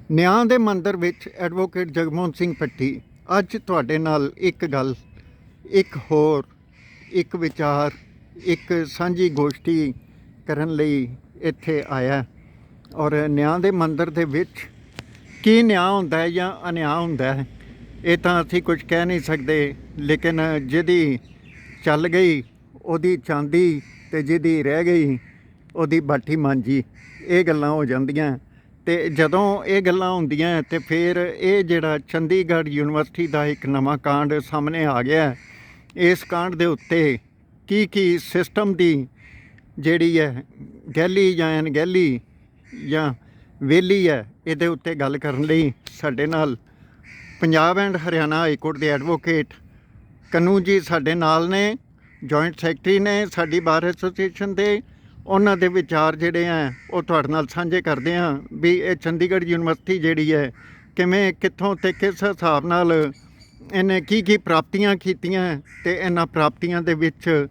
ਨਿਆਂ ਦੇ ਮੰਦਰ ਵਿੱਚ ਐਡਵੋਕੇਟ ਜਗਮੋਹਨ ਸਿੰਘ ਭੱਟੀ ਅੱਜ ਤੁਹਾਡੇ ਨਾਲ ਇੱਕ ਗੱਲ, ਇੱਕ ਹੋਰ, ਇੱਕ ਵਿਚਾਰ, ਇੱਕ ਸਾਂਝੀ ਗੋਸ਼ਟੀ ਕਰਨ ਲਈ ਇੱਥੇ ਆਇਆ। ਔਰ ਨਿਆਂ ਦੇ ਮੰਦਰ ਦੇ ਵਿੱਚ ਕੀ ਨਿਆਂ ਹੁੰਦਾ ਹੈ ਜਾਂ ਅਨਿਆਂ ਹੁੰਦਾ ਹੈ ਇਹ ਤਾਂ ਅਸੀਂ ਕੁਝ ਕਹਿ ਨਹੀਂ ਸਕਦੇ, ਲੇਕਿਨ ਜਿਹਦੀ ਚੱਲ ਗਈ ਉਹਦੀ ਚਾਂਦੀ ਤੇ ਜਿਹਦੀ ਰਹਿ ਗਈ ਉਹਦੀ ਬਾਠੀ ਮਾਂਜੀ, ਇਹ ਗੱਲਾਂ ਹੋ ਜਾਂਦੀਆਂ। ਤੇ ਜਦੋਂ ਇਹ ਗੱਲਾਂ ਹੁੰਦੀਆਂ ਤੇ ਫਿਰ ਇਹ ਜਿਹੜਾ ਚੰਡੀਗੜ੍ਹ ਯੂਨੀਵਰਸਿਟੀ ਦਾ ਇੱਕ ਨਵਾਂ ਕਾਂਡ ਸਾਹਮਣੇ ਆ ਗਿਆ। ਇਸ ਕਾਂਡ ਦੇ ਉੱਤੇ ਕੀ ਸਿਸਟਮ ਦੀ ਜਿਹੜੀ ਹੈ ਗਹਿਲੀ ਜਾਂ ਅਣਗਹਿਲੀ ਜਾਂ ਵਿਹਲੀ ਹੈ, ਇਹਦੇ ਉੱਤੇ ਗੱਲ ਕਰਨ ਲਈ ਸਾਡੇ ਨਾਲ Punjab and Haryana high court ਦੇ ਐਡਵੋਕੇਟ ਕਨੂੰ ਜੀ ਸਾਡੇ ਨਾਲ ਨੇ, ਜੁਆਇੰਟ ਸੈਕਟਰੀ ਨੇ ਸਾਡੀ ਬਾਰ ਐਸੋਸੀਏਸ਼ਨ ਦੇ। ਉਹਨਾਂ ਦੇ ਵਿਚਾਰ ਜਿਹੜੇ ਆ ਉਹ ਤੁਹਾਡੇ ਨਾਲ ਸਾਂਝੇ ਕਰਦੇ ਹਾਂ ਵੀ ਇਹ ਚੰਡੀਗੜ੍ਹ ਯੂਨੀਵਰਸਿਟੀ ਜਿਹੜੀ ਹੈ ਕਿਵੇਂ, ਕਿੱਥੋਂ ਤੇ ਕਿਸ ਹਿਸਾਬ ਨਾਲ ਇਹਨੇ ਕੀ ਪ੍ਰਾਪਤੀਆਂ ਕੀਤੀਆਂ ਤੇ ਇਹਨਾਂ ਪ੍ਰਾਪਤੀਆਂ ਦੇ ਵਿੱਚ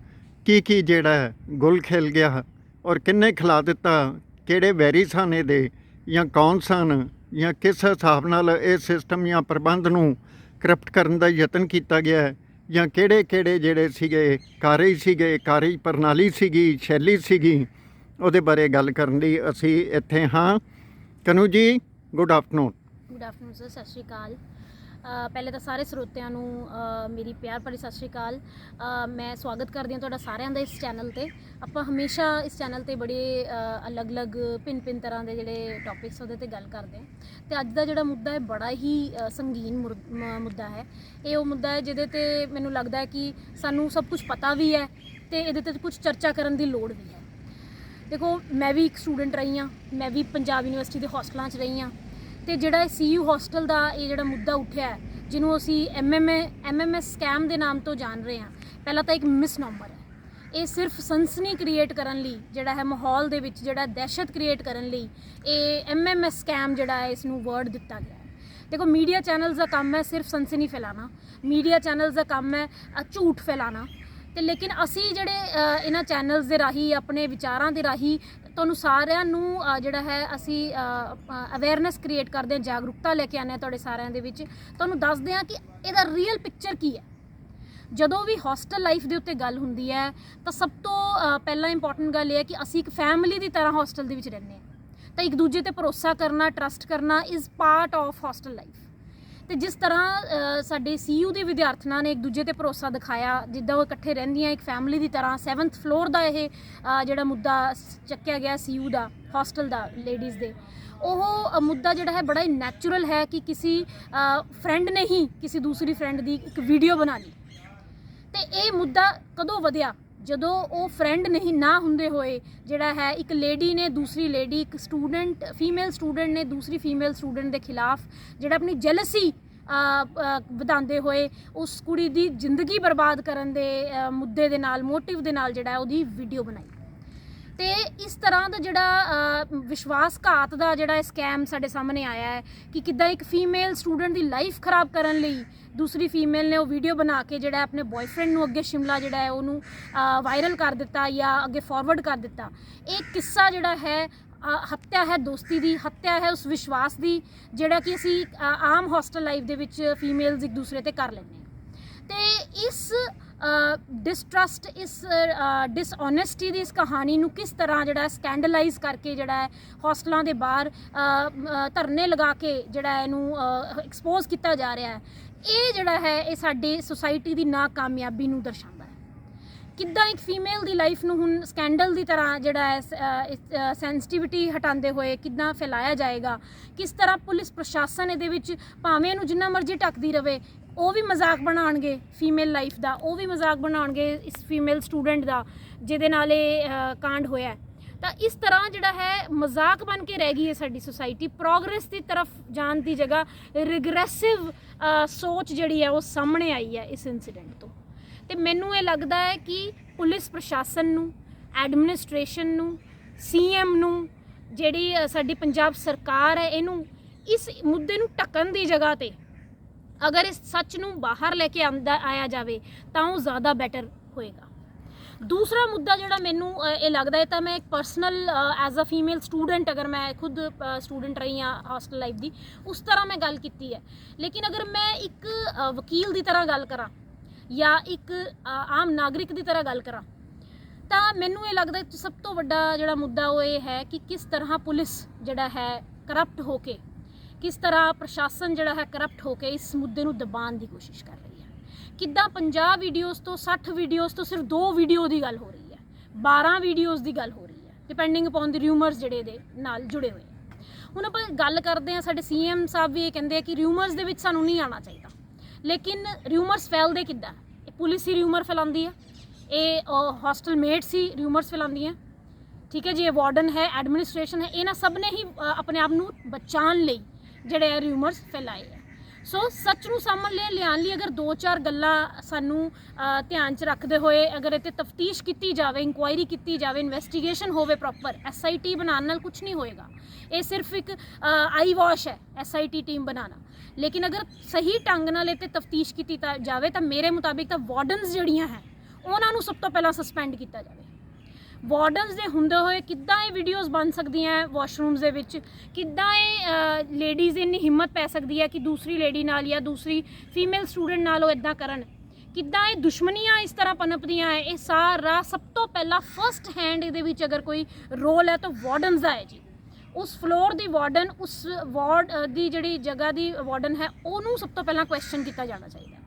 ਕੀ ਜਿਹੜਾ ਗੁਲ ਖਿਲ ਗਿਆ ਔਰ ਕਿੰਨੇ ਖਿਲਾ ਦਿੱਤਾ, ਕਿਹੜੇ ਵੈਰੀ ਸਨ ਇਹਦੇ ਜਾਂ ਕੌਣ ਸਨ, ਜਾਂ ਕਿਸ ਹਿਸਾਬ ਨਾਲ ਇਹ ਸਿਸਟਮ ਜਾਂ ਪ੍ਰਬੰਧ ਨੂੰ ਕਰਪਟ ਕਰਨ ਦਾ ਯਤਨ ਕੀਤਾ ਗਿਆ, ਜਾਂ ਕਿਹੜੇ ਜਿਹੜੇ ਸੀਗੇ ਕਾਰਜ ਪ੍ਰਣਾਲੀ ਸੀਗੀ, ਸ਼ੈਲੀ ਸੀਗੀ, ਉਹਦੇ ਬਾਰੇ ਗੱਲ ਕਰਨ ਲਈ ਅਸੀਂ ਇੱਥੇ ਹਾਂ। ਕਨੂੰ ਜੀ, good afternoon. Good afternoon sir, ਸਤਿ ਸ਼੍ਰੀ ਅਕਾਲ। ਪਹਿਲੇ ਤਾਂ ਸਾਰੇ ਸਰੋਤਿਆਂ ਨੂੰ ਮੇਰੀ ਪਿਆਰ ਭਰੀ ਸਤਿ ਸ਼੍ਰੀ ਅਕਾਲ। ਮੈਂ ਸਵਾਗਤ ਕਰਦੀ ਹਾਂ ਤੁਹਾਡਾ ਸਾਰਿਆਂ ਦਾ ਇਸ ਚੈਨਲ 'ਤੇ। ਆਪਾਂ ਹਮੇਸ਼ਾ ਇਸ ਚੈਨਲ 'ਤੇ ਬੜੇ ਅਲੱਗ-ਅਲੱਗ ਭਿੰਨ ਤਰ੍ਹਾਂ ਦੇ ਜਿਹੜੇ ਟੌਪਿਕਸ ਉਹਦੇ 'ਤੇ ਗੱਲ ਕਰਦੇ ਹਾਂ। ਅਤੇ ਅੱਜ ਦਾ ਜਿਹੜਾ ਮੁੱਦਾ ਹੈ ਬੜਾ ਹੀ ਸੰਗੀਨ ਮੁੱਦਾ ਹੈ। ਇਹ ਉਹ ਮੁੱਦਾ ਹੈ ਜਿਹਦੇ 'ਤੇ ਮੈਨੂੰ ਲੱਗਦਾ ਹੈ ਕਿ ਸਾਨੂੰ ਸਭ ਕੁਝ ਪਤਾ ਵੀ ਹੈ ਅਤੇ ਇਹਦੇ 'ਤੇ ਕੁਝ ਚਰਚਾ ਕਰਨ ਦੀ ਲੋੜ ਵੀ ਹੈ। ਦੇਖੋ, ਮੈਂ ਵੀ ਇੱਕ ਸਟੂਡੈਂਟ ਰਹੀ ਹਾਂ, ਮੈਂ ਵੀ ਪੰਜਾਬ ਯੂਨੀਵਰਸਿਟੀ ਦੇ ਹੋਸਟਲਾਂ 'ਚ ਰਹੀ ਹਾਂ। ਅਤੇ ਜਿਹੜਾ CU ਹੋਸਟਲ ਦਾ ਇਹ ਜਿਹੜਾ ਮੁੱਦਾ ਉੱਠਿਆ ਹੈ, ਜਿਹਨੂੰ ਅਸੀਂ MMS ਸਕੈਮ ਦੇ ਨਾਮ ਤੋਂ ਜਾਣ ਰਹੇ ਹਾਂ, ਪਹਿਲਾਂ ਤਾਂ ਇੱਕ ਮਿਸਨੋਮਰ ਹੈ। ਇਹ ਸਿਰਫ ਸਨਸਨੀ ਕ੍ਰੀਏਟ ਕਰਨ ਲਈ ਜਿਹੜਾ ਹੈ, ਮਾਹੌਲ ਦੇ ਵਿੱਚ ਜਿਹੜਾ ਦਹਿਸ਼ਤ ਕ੍ਰੀਏਟ ਕਰਨ ਲਈ ਇਹ MMS ਸਕੈਮ ਜਿਹੜਾ ਹੈ ਇਸ ਨੂੰ ਵਰਡ ਦਿੱਤਾ ਗਿਆ ਹੈ। ਦੇਖੋ, ਮੀਡੀਆ ਚੈਨਲਸ ਦਾ ਕੰਮ ਹੈ ਸਿਰਫ ਸਨਸਨੀ ਫੈਲਾਉਣਾ, ਮੀਡੀਆ ਚੈਨਲਸ ਦਾ ਕੰਮ ਹੈ ਝੂਠ ਫੈਲਾਉਣਾ। ਅਤੇ ਲੇਕਿਨ ਅਸੀਂ ਜਿਹੜੇ ਇਹਨਾਂ ਚੈਨਲਸ ਦੇ ਰਾਹੀਂ, ਆਪਣੇ ਵਿਚਾਰਾਂ ਦੇ ਰਾਹੀਂ ਤੁਹਾਨੂੰ ਸਾਰਿਆਂ ਨੂੰ ਜਿਹੜਾ ਹੈ ਅਸੀਂ ਅਵੇਅਰਨੈਸ ਕ੍ਰੀਏਟ ਕਰਦੇ ਹਾਂ, ਜਾਗਰੂਕਤਾ ਲੈ ਕੇ ਆਉਂਦੇ ਹਾਂ ਤੁਹਾਡੇ ਸਾਰਿਆਂ ਦੇ ਵਿੱਚ। ਤੁਹਾਨੂੰ ਦੱਸਦੇ ਹਾਂ ਕਿ ਇਹਦਾ ਰੀਅਲ ਪਿਕਚਰ ਕੀ ਹੈ। ਜਦੋਂ ਵੀ ਹੋਸਟਲ ਲਾਈਫ ਦੇ ਉੱਤੇ ਗੱਲ ਹੁੰਦੀ ਹੈ ਤਾਂ ਸਭ ਤੋਂ ਪਹਿਲਾਂ ਇੰਪੋਰਟੈਂਟ ਗੱਲ ਇਹ ਹੈ ਕਿ ਅਸੀਂ ਇੱਕ ਫੈਮਿਲੀ ਦੀ ਤਰ੍ਹਾਂ ਹੋਸਟਲ ਦੇ ਵਿੱਚ ਰਹਿੰਦੇ ਹਾਂ। ਤਾਂ ਇੱਕ ਦੂਜੇ 'ਤੇ ਭਰੋਸਾ ਕਰਨਾ, ਟਰਸਟ ਕਰਨਾ is part of hostel life. ਅਤੇ ਜਿਸ ਤਰ੍ਹਾਂ ਸਾਡੇ CU ਦੇ ਵਿਦਿਆਰਥਣਾਂ ਨੇ ਇੱਕ ਦੂਜੇ 'ਤੇ ਭਰੋਸਾ ਦਿਖਾਇਆ, ਜਿੱਦਾਂ ਉਹ ਇਕੱਠੇ ਰਹਿੰਦੀਆਂ ਇੱਕ ਫੈਮਿਲੀ ਦੀ ਤਰ੍ਹਾਂ। 7th ਫਲੋਰ ਦਾ ਇਹ ਜਿਹੜਾ ਮੁੱਦਾ ਚੱਕਿਆ ਗਿਆ CU ਦਾ, ਹੋਸਟਲ ਦਾ, ਲੇਡੀਜ਼ ਦੇ, ਉਹ ਮੁੱਦਾ ਜਿਹੜਾ ਹੈ ਬੜਾ ਹੀ ਨੈਚੁਰਲ ਹੈ ਕਿ ਕਿਸੇ ਫਰੈਂਡ ਨੇ ਹੀ ਕਿਸੇ ਦੂਸਰੀ ਫਰੈਂਡ ਦੀ ਇੱਕ ਵੀਡੀਓ ਬਣਾ ਲਈ। ਅਤੇ ਇਹ ਮੁੱਦਾ ਕਦੋਂ ਵਧਿਆ? ਜਦੋਂ ਉਹ ਫਰੈਂਡ ਨਹੀਂ ਨਾ ਹੁੰਦੇ ਹੋਏ ਜਿਹੜਾ ਹੈ ਇੱਕ ਲੇਡੀ ਨੇ ਦੂਸਰੀ ਲੇਡੀ, ਇੱਕ ਸਟੂਡੈਂਟ, ਫੀਮੇਲ ਸਟੂਡੈਂਟ ਨੇ ਦੂਸਰੀ ਫੀਮੇਲ ਸਟੂਡੈਂਟ ਦੇ ਖਿਲਾਫ ਜਿਹੜਾ ਆਪਣੀ ਜੈਲਸੀ ਵਧਾਉਂਦੇ ਹੋਏ ਉਸ ਕੁੜੀ ਦੀ ਜ਼ਿੰਦਗੀ ਬਰਬਾਦ ਕਰਨ ਦੇ ਮੁੱਦੇ ਦੇ ਨਾਲ, ਮੋਟਿਵ ਦੇ ਨਾਲ ਜਿਹੜਾ ਉਹਦੀ ਵੀਡੀਓ ਬਣਾਈ। ਅਤੇ ਇਸ ਤਰ੍ਹਾਂ ਦਾ ਜਿਹੜਾ ਵਿਸ਼ਵਾਸਘਾਤ ਦਾ ਜਿਹੜਾ ਸਕੈਮ ਸਾਡੇ ਸਾਹਮਣੇ ਆਇਆ ਹੈ ਕਿ ਕਿੱਦਾਂ ਇੱਕ ਫੀਮੇਲ ਸਟੂਡੈਂਟ ਦੀ ਲਾਈਫ ਖ਼ਰਾਬ ਕਰਨ ਲਈ ਦੂਸਰੀ ਫੀਮੇਲ ਨੇ ਉਹ ਵੀਡੀਓ ਬਣਾ ਕੇ ਜਿਹੜਾ ਆਪਣੇ ਬॉयਫ੍ਰੈਂਡ ਨੂੰ ਅੱਗੇ ਸ਼ਿਮਲਾ ਜਿਹੜਾ ਹੈ ਉਹਨੂੰ ਵਾਇਰਲ ਕਰ ਦਿੱਤਾ ਜਾਂ ਅੱਗੇ ਫਾਰਵਰਡ ਕਰ ਦਿੱਤਾ। ਇਹ ਕਿੱਸਾ ਜਿਹੜਾ ਹੈ ਹੱਤਿਆ ਹੈ ਦੋਸਤੀ ਦੀ, ਹੱਤਿਆ ਹੈ ਉਸ ਵਿਸ਼ਵਾਸ ਦੀ ਜਿਹੜਾ ਕਿ ਅਸੀਂ ਆਮ ਹੋਸਟਲ ਲਾਈਫ ਦੇ ਵਿੱਚ ਫੀਮੇਲਸ ਇੱਕ ਦੂਸਰੇ 'ਤੇ ਕਰ ਲੈਂਦੇ ਹਾਂ। ਅਤੇ ਇਸ ਡਿਸਟਰਸਟ, ਇਸ ਡਿਸਓਨੈਸਟੀ ਦੀ ਇਸ ਕਹਾਣੀ ਨੂੰ ਕਿਸ ਤਰ੍ਹਾਂ ਜਿਹੜਾ ਸਕੈਂਡਲਾਈਜ਼ ਕਰਕੇ ਜਿਹੜਾ ਹੈ ਹੋਸਟਲਾਂ ਦੇ ਬਾਹਰ ਧਰਨੇ ਲਗਾ ਕੇ ਜਿਹੜਾ ਇਹਨੂੰ ਐਕਸਪੋਜ਼ ਕੀਤਾ ਜਾ ਰਿਹਾ ਹੈ, ਇਹ ਜਿਹੜਾ ਹੈ ਇਹ ਸਾਡੀ ਸੁਸਾਇਟੀ ਦੀ ਨਾਕਾਮਯਾਬੀ ਨੂੰ ਦਰਸਾਉਂਦਾ ਹੈ। ਕਿੱਦਾਂ ਇੱਕ ਫੀਮੇਲ ਦੀ ਲਾਈਫ ਨੂੰ ਹੁਣ ਸਕੈਂਡਲ ਦੀ ਤਰ੍ਹਾਂ ਜਿਹੜਾ ਹੈ ਸੈਂਸਿਟੀਵਿਟੀ ਹਟਾਉਂਦੇ ਹੋਏ ਕਿੱਦਾਂ ਫੈਲਾਇਆ ਜਾਏਗਾ, ਕਿਸ ਤਰ੍ਹਾਂ ਪੁਲਿਸ ਪ੍ਰਸ਼ਾਸਨ ਇਹਦੇ ਵਿੱਚ ਭਾਵੇਂ ਇਹਨੂੰ ਜਿੰਨਾ ਮਰਜ਼ੀ ਢੱਕਦੀ ਰਹੇ, ਉਹ ਵੀ ਮਜ਼ਾਕ ਬਣਾਉਣਗੇ ਫੀਮੇਲ ਲਾਈਫ ਦਾ, ਉਹ ਵੀ ਮਜ਼ਾਕ ਬਣਾਉਣਗੇ ਇਸ ਫੀਮੇਲ ਸਟੂਡੈਂਟ ਦਾ ਜਿਹਦੇ ਨਾਲ ਇਹ ਕਾਂਡ ਹੋਇਆ। ਤਾਂ ਇਸ ਤਰ੍ਹਾਂ ਜਿਹੜਾ ਹੈ ਮਜ਼ਾਕ ਬਣ ਕੇ ਰਹਿ ਗਈ ਹੈ ਸਾਡੀ ਸੁਸਾਇਟੀ। ਪ੍ਰੋਗਰੈਸ ਦੀ ਤਰਫ ਜਾਣ ਦੀ ਜਗ੍ਹਾ ਰਿਗਰੈਸਿਵ ਸੋਚ ਜਿਹੜੀ ਹੈ ਉਹ ਸਾਹਮਣੇ ਆਈ ਹੈ ਇਸ ਇਨਸੀਡੈਂਟ ਤੋਂ। ਅਤੇ ਮੈਨੂੰ ਇਹ ਲੱਗਦਾ ਹੈ ਕਿ ਪੁਲਿਸ ਪ੍ਰਸ਼ਾਸਨ ਨੂੰ, ਐਡਮਿਨਿਸਟ੍ਰੇਸ਼ਨ ਨੂੰ, CM ਨੂੰ, ਜਿਹੜੀ ਸਾਡੀ ਪੰਜਾਬ ਸਰਕਾਰ ਹੈ, ਇਹਨੂੰ ਇਸ ਮੁੱਦੇ ਨੂੰ ਢੱਕਣ ਦੀ ਜਗ੍ਹਾ 'ਤੇ ਅਗਰ ਇਸ ਸੱਚ ਨੂੰ ਬਾਹਰ ਲੈ ਕੇ ਆਇਆ ਜਾਵੇ ਤਾਂ ਉਹ ਜ਼ਿਆਦਾ ਬੈਟਰ ਹੋਏਗਾ। दूसरा मुद्दा ਜਿਹੜਾ ਮੈਨੂੰ ਇਹ ਲੱਗਦਾ ਹੈ ਤਾਂ ਮੈਂ ਇੱਕ personal as a female student ਅਗਰ ਮੈਂ ਖੁਦ ਸਟੂਡੈਂਟ ਰਹੀ ਹਾਂ ਹੌਸਟਲ ਲਾਈਫ ਦੀ ਉਸ ਤਰ੍ਹਾਂ ਮੈਂ ਗੱਲ ਕੀਤੀ ਹੈ ਲੇਕਿਨ ਅਗਰ ਮੈਂ ਇੱਕ ਵਕੀਲ ਦੀ ਤਰ੍ਹਾਂ ਗੱਲ ਕਰਾਂ ਜਾਂ ਇੱਕ ਆਮ ਨਾਗਰਿਕ ਦੀ ਤਰ੍ਹਾਂ ਗੱਲ ਕਰਾਂ ਤਾਂ ਮੈਨੂੰ ਇਹ ਲੱਗਦਾ ਸਭ ਤੋਂ ਵੱਡਾ ਜਿਹੜਾ ਮੁੱਦਾ ਉਹ ਇਹ ਹੈ ਕਿ ਕਿਸ ਤਰ੍ਹਾਂ ਪੁਲਿਸ ਜਿਹੜਾ ਹੈ ਕਰਪਟ ਹੋ ਕੇ ਕਿਸ ਤਰ੍ਹਾਂ ਪ੍ਰਸ਼ਾਸਨ ਜਿਹੜਾ ਹੈ ਕਰਪਟ ਹੋ ਕੇ ਇਸ ਮੁੱਦੇ ਨੂੰ ਦਬਾਉਣ ਦੀ ਕੋਸ਼ਿਸ਼ ਕਰ ਰਹੀ ਹੈ ਕਿੱਦਾਂ 50 ਵੀਡੀਓਜ਼ ਤੋਂ 60 ਵੀਡੀਓਜ਼ ਤੋਂ ਸਿਰਫ 2 ਵੀਡੀਓ ਦੀ ਗੱਲ ਹੋ ਰਹੀ ਹੈ 12 ਵੀਡੀਓਜ਼ ਦੀ ਗੱਲ ਹੋ ਰਹੀ ਹੈ ਡਿਪੈਂਡਿੰਗ ਅਪਨ ਦੀ ਰਿਊਮਰਸ ਜਿਹੜੇ ਦੇ ਨਾਲ ਜੁੜੇ ਹੋਏ ਹੁਣ ਆਪਾਂ ਗੱਲ ਕਰਦੇ ਹਾਂ ਸਾਡੇ ਸੀਐਮ ਸਾਹਿਬ ਵੀ ਇਹ ਕਹਿੰਦੇ ਆ ਕਿ ਰਿਊਮਰਸ ਦੇ ਵਿੱਚ ਸਾਨੂੰ ਨਹੀਂ ਆਉਣਾ ਚਾਹੀਦਾ ਲੇਕਿਨ ਰਿਊਮਰਸ ਫੈਲਦੇ ਕਿੱਦਾਂ ਇਹ ਪੁਲਿਸ ਹੀ ਰਿਊਮਰ ਫੈਲਾਉਂਦੀ ਹੈ ਇਹ ਹੌਸਟਲ ਮੇਟਸ ਹੀ ਰਿਊਮਰਸ ਫੈਲਾਉਂਦੀਆਂ ਠੀਕ ਹੈ ਜੀ ਇਹ ਵਾਰਡਨ ਹੈ ਐਡਮਿਨਿਸਟ੍ਰੇਸ਼ਨ ਹੈ ਇਹਨਾਂ ਸਭ ਨੇ ਹੀ ਆਪਣੇ ਆਪ ਨੂੰ ਬਚਾਉਣ ਲਈ ਜਿਹੜੇ ਇਹ ਰਿਊਮਰਸ ਫੈਲਾਏ ਹੈ ਸੋ ਸੱਚ ਨੂੰ ਸਾਹਮਣੇ ਲਿਆਉਣ ਲਈ ਅਗਰ 2-4 ਗੱਲਾਂ ਸਾਨੂੰ ਧਿਆਨ 'ਚ ਰੱਖਦੇ ਹੋਏ ਅਗਰ ਇਹ 'ਤੇ ਤਫਤੀਸ਼ ਕੀਤੀ ਜਾਵੇ ਇਨਕੁਆਇਰੀ ਕੀਤੀ ਜਾਵੇ ਇਨਵੈਸਟੀਗੇਸ਼ਨ ਹੋਵੇ ਪ੍ਰੋਪਰ SIT ਬਣਾਉਣ ਨਾਲ ਕੁਝ ਨਹੀਂ ਹੋਏਗਾ ਇਹ ਸਿਰਫ ਇੱਕ ਆਈ ਵਾਸ਼ ਹੈ SIT ਟੀਮ ਬਣਾਉਣਾ ਲੇਕਿਨ ਅਗਰ ਸਹੀ ਢੰਗ ਨਾਲ ਇਹ 'ਤੇ ਤਫਤੀਸ਼ ਕੀਤੀ ਜਾਵੇ ਤਾਂ ਮੇਰੇ ਮੁਤਾਬਿਕ ਤਾਂ ਵਾਰਡਨਸ ਜਿਹੜੀਆਂ ਹੈ ਉਹਨਾਂ ਨੂੰ ਸਭ ਤੋਂ ਪਹਿਲਾਂ ਸਸਪੈਂਡ ਕੀਤਾ ਜਾਵੇ ਵਾਰਡਨਸ ਦੇ ਹੁੰਦੇ ਹੋਏ ਕਿੱਦਾਂ ਇਹ ਵੀਡੀਓਜ਼ ਬਣ ਸਕਦੀਆਂ ਵਾਸ਼ਰੂਮਸ ਦੇ ਵਿੱਚ ਕਿੱਦਾਂ ਇਹ ਲੇਡੀਜ਼ ਇੰਨੀ ਹਿੰਮਤ ਪੈ ਸਕਦੀ ਹੈ ਕਿ ਦੂਸਰੀ ਲੇਡੀ ਨਾਲ ਜਾਂ ਦੂਸਰੀ ਫੀਮੇਲ ਸਟੂਡੈਂਟ ਨਾਲ ਉਹ ਇੱਦਾਂ ਕਰਨ ਕਿੱਦਾਂ ਇਹ ਦੁਸ਼ਮਣੀਆਂ ਇਸ ਤਰ੍ਹਾਂ ਪਨਪਦੀਆਂ ਹੈ ਇਹ ਸਾਰਾ ਸਭ ਤੋਂ ਪਹਿਲਾਂ ਫਸਟ ਹੈਂਡ ਇਹਦੇ ਵਿੱਚ ਅਗਰ ਕੋਈ ਰੋਲ ਹੈ ਤਾਂ ਵਾਰਡਨਸ ਦਾ ਹੈ ਜੀ ਉਸ ਫਲੋਰ ਦੀ ਵਾਰਡਨ ਉਸ ਵਾਰਡ ਦੀ ਜਿਹੜੀ ਜਗ੍ਹਾ ਦੀ ਵਾਰਡਨ ਹੈ ਉਹਨੂੰ ਸਭ ਤੋਂ ਪਹਿਲਾਂ ਕੁਐਸਚਨ ਕੀਤਾ ਜਾਣਾ ਚਾਹੀਦਾ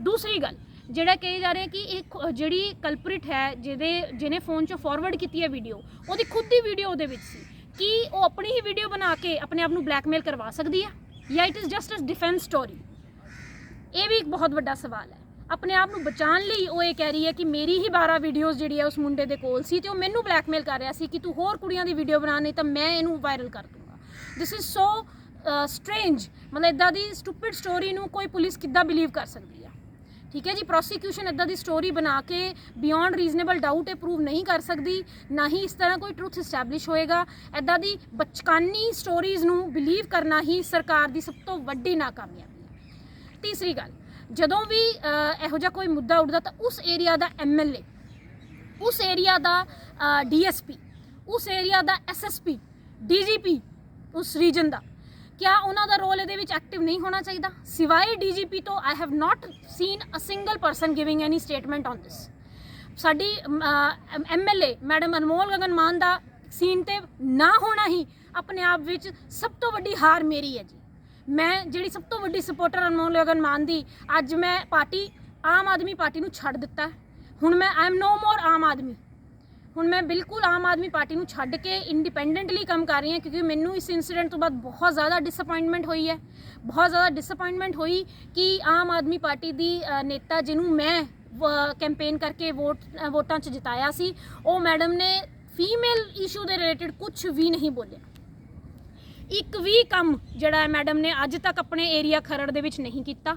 ਦੂਸਰੀ ਗੱਲ ਜਿਹੜਾ ਕਹੇ ਜਾ ਰਿਹਾ ਕਿ ਇਹ ਜਿਹੜੀ ਕਲਪ੍ਰਿਟ ਹੈ ਜਿਹਨੇ ਫੋਨ 'ਚੋਂ ਫਾਰਵਰਡ ਕੀਤੀ ਹੈ ਵੀਡੀਓ ਉਹਦੀ ਖੁਦ ਦੀ ਵੀਡੀਓ ਉਹਦੇ ਵਿੱਚ ਸੀ ਕਿ ਉਹ ਆਪਣੀ ਹੀ ਵੀਡੀਓ ਬਣਾ ਕੇ ਆਪਣੇ ਆਪ ਨੂੰ ਬਲੈਕਮੇਲ ਕਰਵਾ ਸਕਦੀ ਹੈ ਜਾਂ it is just a defence story ਇਹ ਵੀ ਇੱਕ ਬਹੁਤ ਵੱਡਾ ਸਵਾਲ ਹੈ ਆਪਣੇ ਆਪ ਨੂੰ ਬਚਾਉਣ ਲਈ ਉਹ ਇਹ ਕਹਿ ਰਹੀ ਹੈ ਕਿ ਮੇਰੀ ਹੀ 12 ਵੀਡੀਓਜ਼ ਜਿਹੜੀ ਹੈ ਉਸ ਮੁੰਡੇ ਦੇ ਕੋਲ ਸੀ ਤੇ ਉਹ ਮੈਨੂੰ ਬਲੈਕਮੇਲ ਕਰ ਰਿਹਾ ਸੀ ਕਿ ਤੂੰ ਹੋਰ ਕੁੜੀਆਂ ਦੀ ਵੀਡੀਓ ਬਣਾ ਨਹੀਂ ਤਾਂ ਮੈਂ ਇਹਨੂੰ ਵਾਇਰਲ ਕਰ ਦੂੰਗਾ ਦਿਸ ਇਜ਼ ਸੋ ਸਟ੍ਰੇਂਜ ਮਤਲਬ ਇੱਦਾਂ ਦੀ ਸਟੂਪਿਡ ਸਟੋਰੀ ਨੂੰ ਕੋਈ ਪੁਲਿਸ ਕਿੱਦਾਂ ਬਿਲੀਵ ਕਰ ਸਕਦੀ ਹੈ ਠੀਕ ਹੈ ਜੀ ਪ੍ਰੋਸੀਕਿਊਸ਼ਨ ਇੱਦਾਂ ਦੀ ਸਟੋਰੀ ਬਣਾ ਕੇ ਬਿਯੋਂਡ ਰੀਜ਼ਨੇਬਲ ਡਾਊਟ ਇਹ ਪ੍ਰੂਵ ਨਹੀਂ ਕਰ ਸਕਦੀ ਨਾ ਹੀ ਇਸ ਤਰ੍ਹਾਂ ਕੋਈ ਟਰੂਥ ਇਸਟੈਬਲਿਸ਼ ਹੋਏਗਾ ਇੱਦਾਂ ਦੀ ਬਚਕਾਨੀ ਸਟੋਰੀਜ਼ ਨੂੰ ਬਿਲੀਵ ਕਰਨਾ ਹੀ ਸਰਕਾਰ ਦੀ ਸਭ ਤੋਂ ਵੱਡੀ ਨਾਕਾਮਯਾਬੀ ਹੈ ਤੀਸਰੀ ਗੱਲ ਜਦੋਂ ਵੀ ਇਹੋ ਜਿਹਾ ਕੋਈ ਮੁੱਦਾ ਉੱਠਦਾ ਤਾਂ ਉਸ ਏਰੀਆ ਦਾ MLA ਉਸ ਏਰੀਆ ਦਾ DSP ਉਸ ਏਰੀਆ ਦਾ SSP DGP ਉਸ ਰੀਜਨ ਦਾ क्या उन्होंने रोल ये एक्टिव नहीं होना चाहिए सिवाय DGP तो I have not seen a single person giving any statement on this साडी MLA मैडम अनमोल गगन मान का सीन ते ना होना ही अपने आप विच सब तो वड्डी हार मेरी है जी मैं जी सब तो वड्डी सपोर्टर अनमोल गगन मान दी अज मैं पार्टी आम आदमी पार्टी नूं छड्ड दिता हुण मैं आई एम नो मोर आम आदमी ਹੁਣ ਮੈਂ ਬਿਲਕੁਲ ਆਮ ਆਦਮੀ ਪਾਰਟੀ ਨੂੰ ਛੱਡ ਕੇ ਇੰਡੀਪੈਂਡੈਂਟਲੀ ਕੰਮ ਕਰ ਰਹੀ ਹਾਂ ਕਿਉਂਕਿ ਮੈਨੂੰ ਇਸ ਇਨਸੀਡੈਂਟ ਤੋਂ ਬਾਅਦ ਬਹੁਤ ਜ਼ਿਆਦਾ ਡਿਸਅਪਾਇੰਟਮੈਂਟ ਹੋਈ ਹੈ ਬਹੁਤ ਜ਼ਿਆਦਾ ਡਿਸਅਪਾਇੰਟਮੈਂਟ ਹੋਈ ਕਿ ਆਮ ਆਦਮੀ ਪਾਰਟੀ ਦੀ ਨੇਤਾ ਜਿਹਨੂੰ ਮੈਂ ਕੈਂਪੇਨ ਕਰਕੇ ਵੋਟਾਂ 'ਚ ਜਿਤਾਇਆ ਸੀ ਉਹ ਮੈਡਮ ਨੇ ਫੀਮੇਲ ਇਸ਼ੂ ਦੇ ਰਿਲੇਟਡ ਕੁਝ ਵੀ ਨਹੀਂ ਬੋਲਿਆ ਇੱਕ ਵੀ ਕੰਮ ਜਿਹੜਾ ਮੈਡਮ ਨੇ ਅੱਜ ਤੱਕ ਆਪਣੇ ਏਰੀਆ ਖਰੜ ਦੇ ਵਿੱਚ ਨਹੀਂ ਕੀਤਾ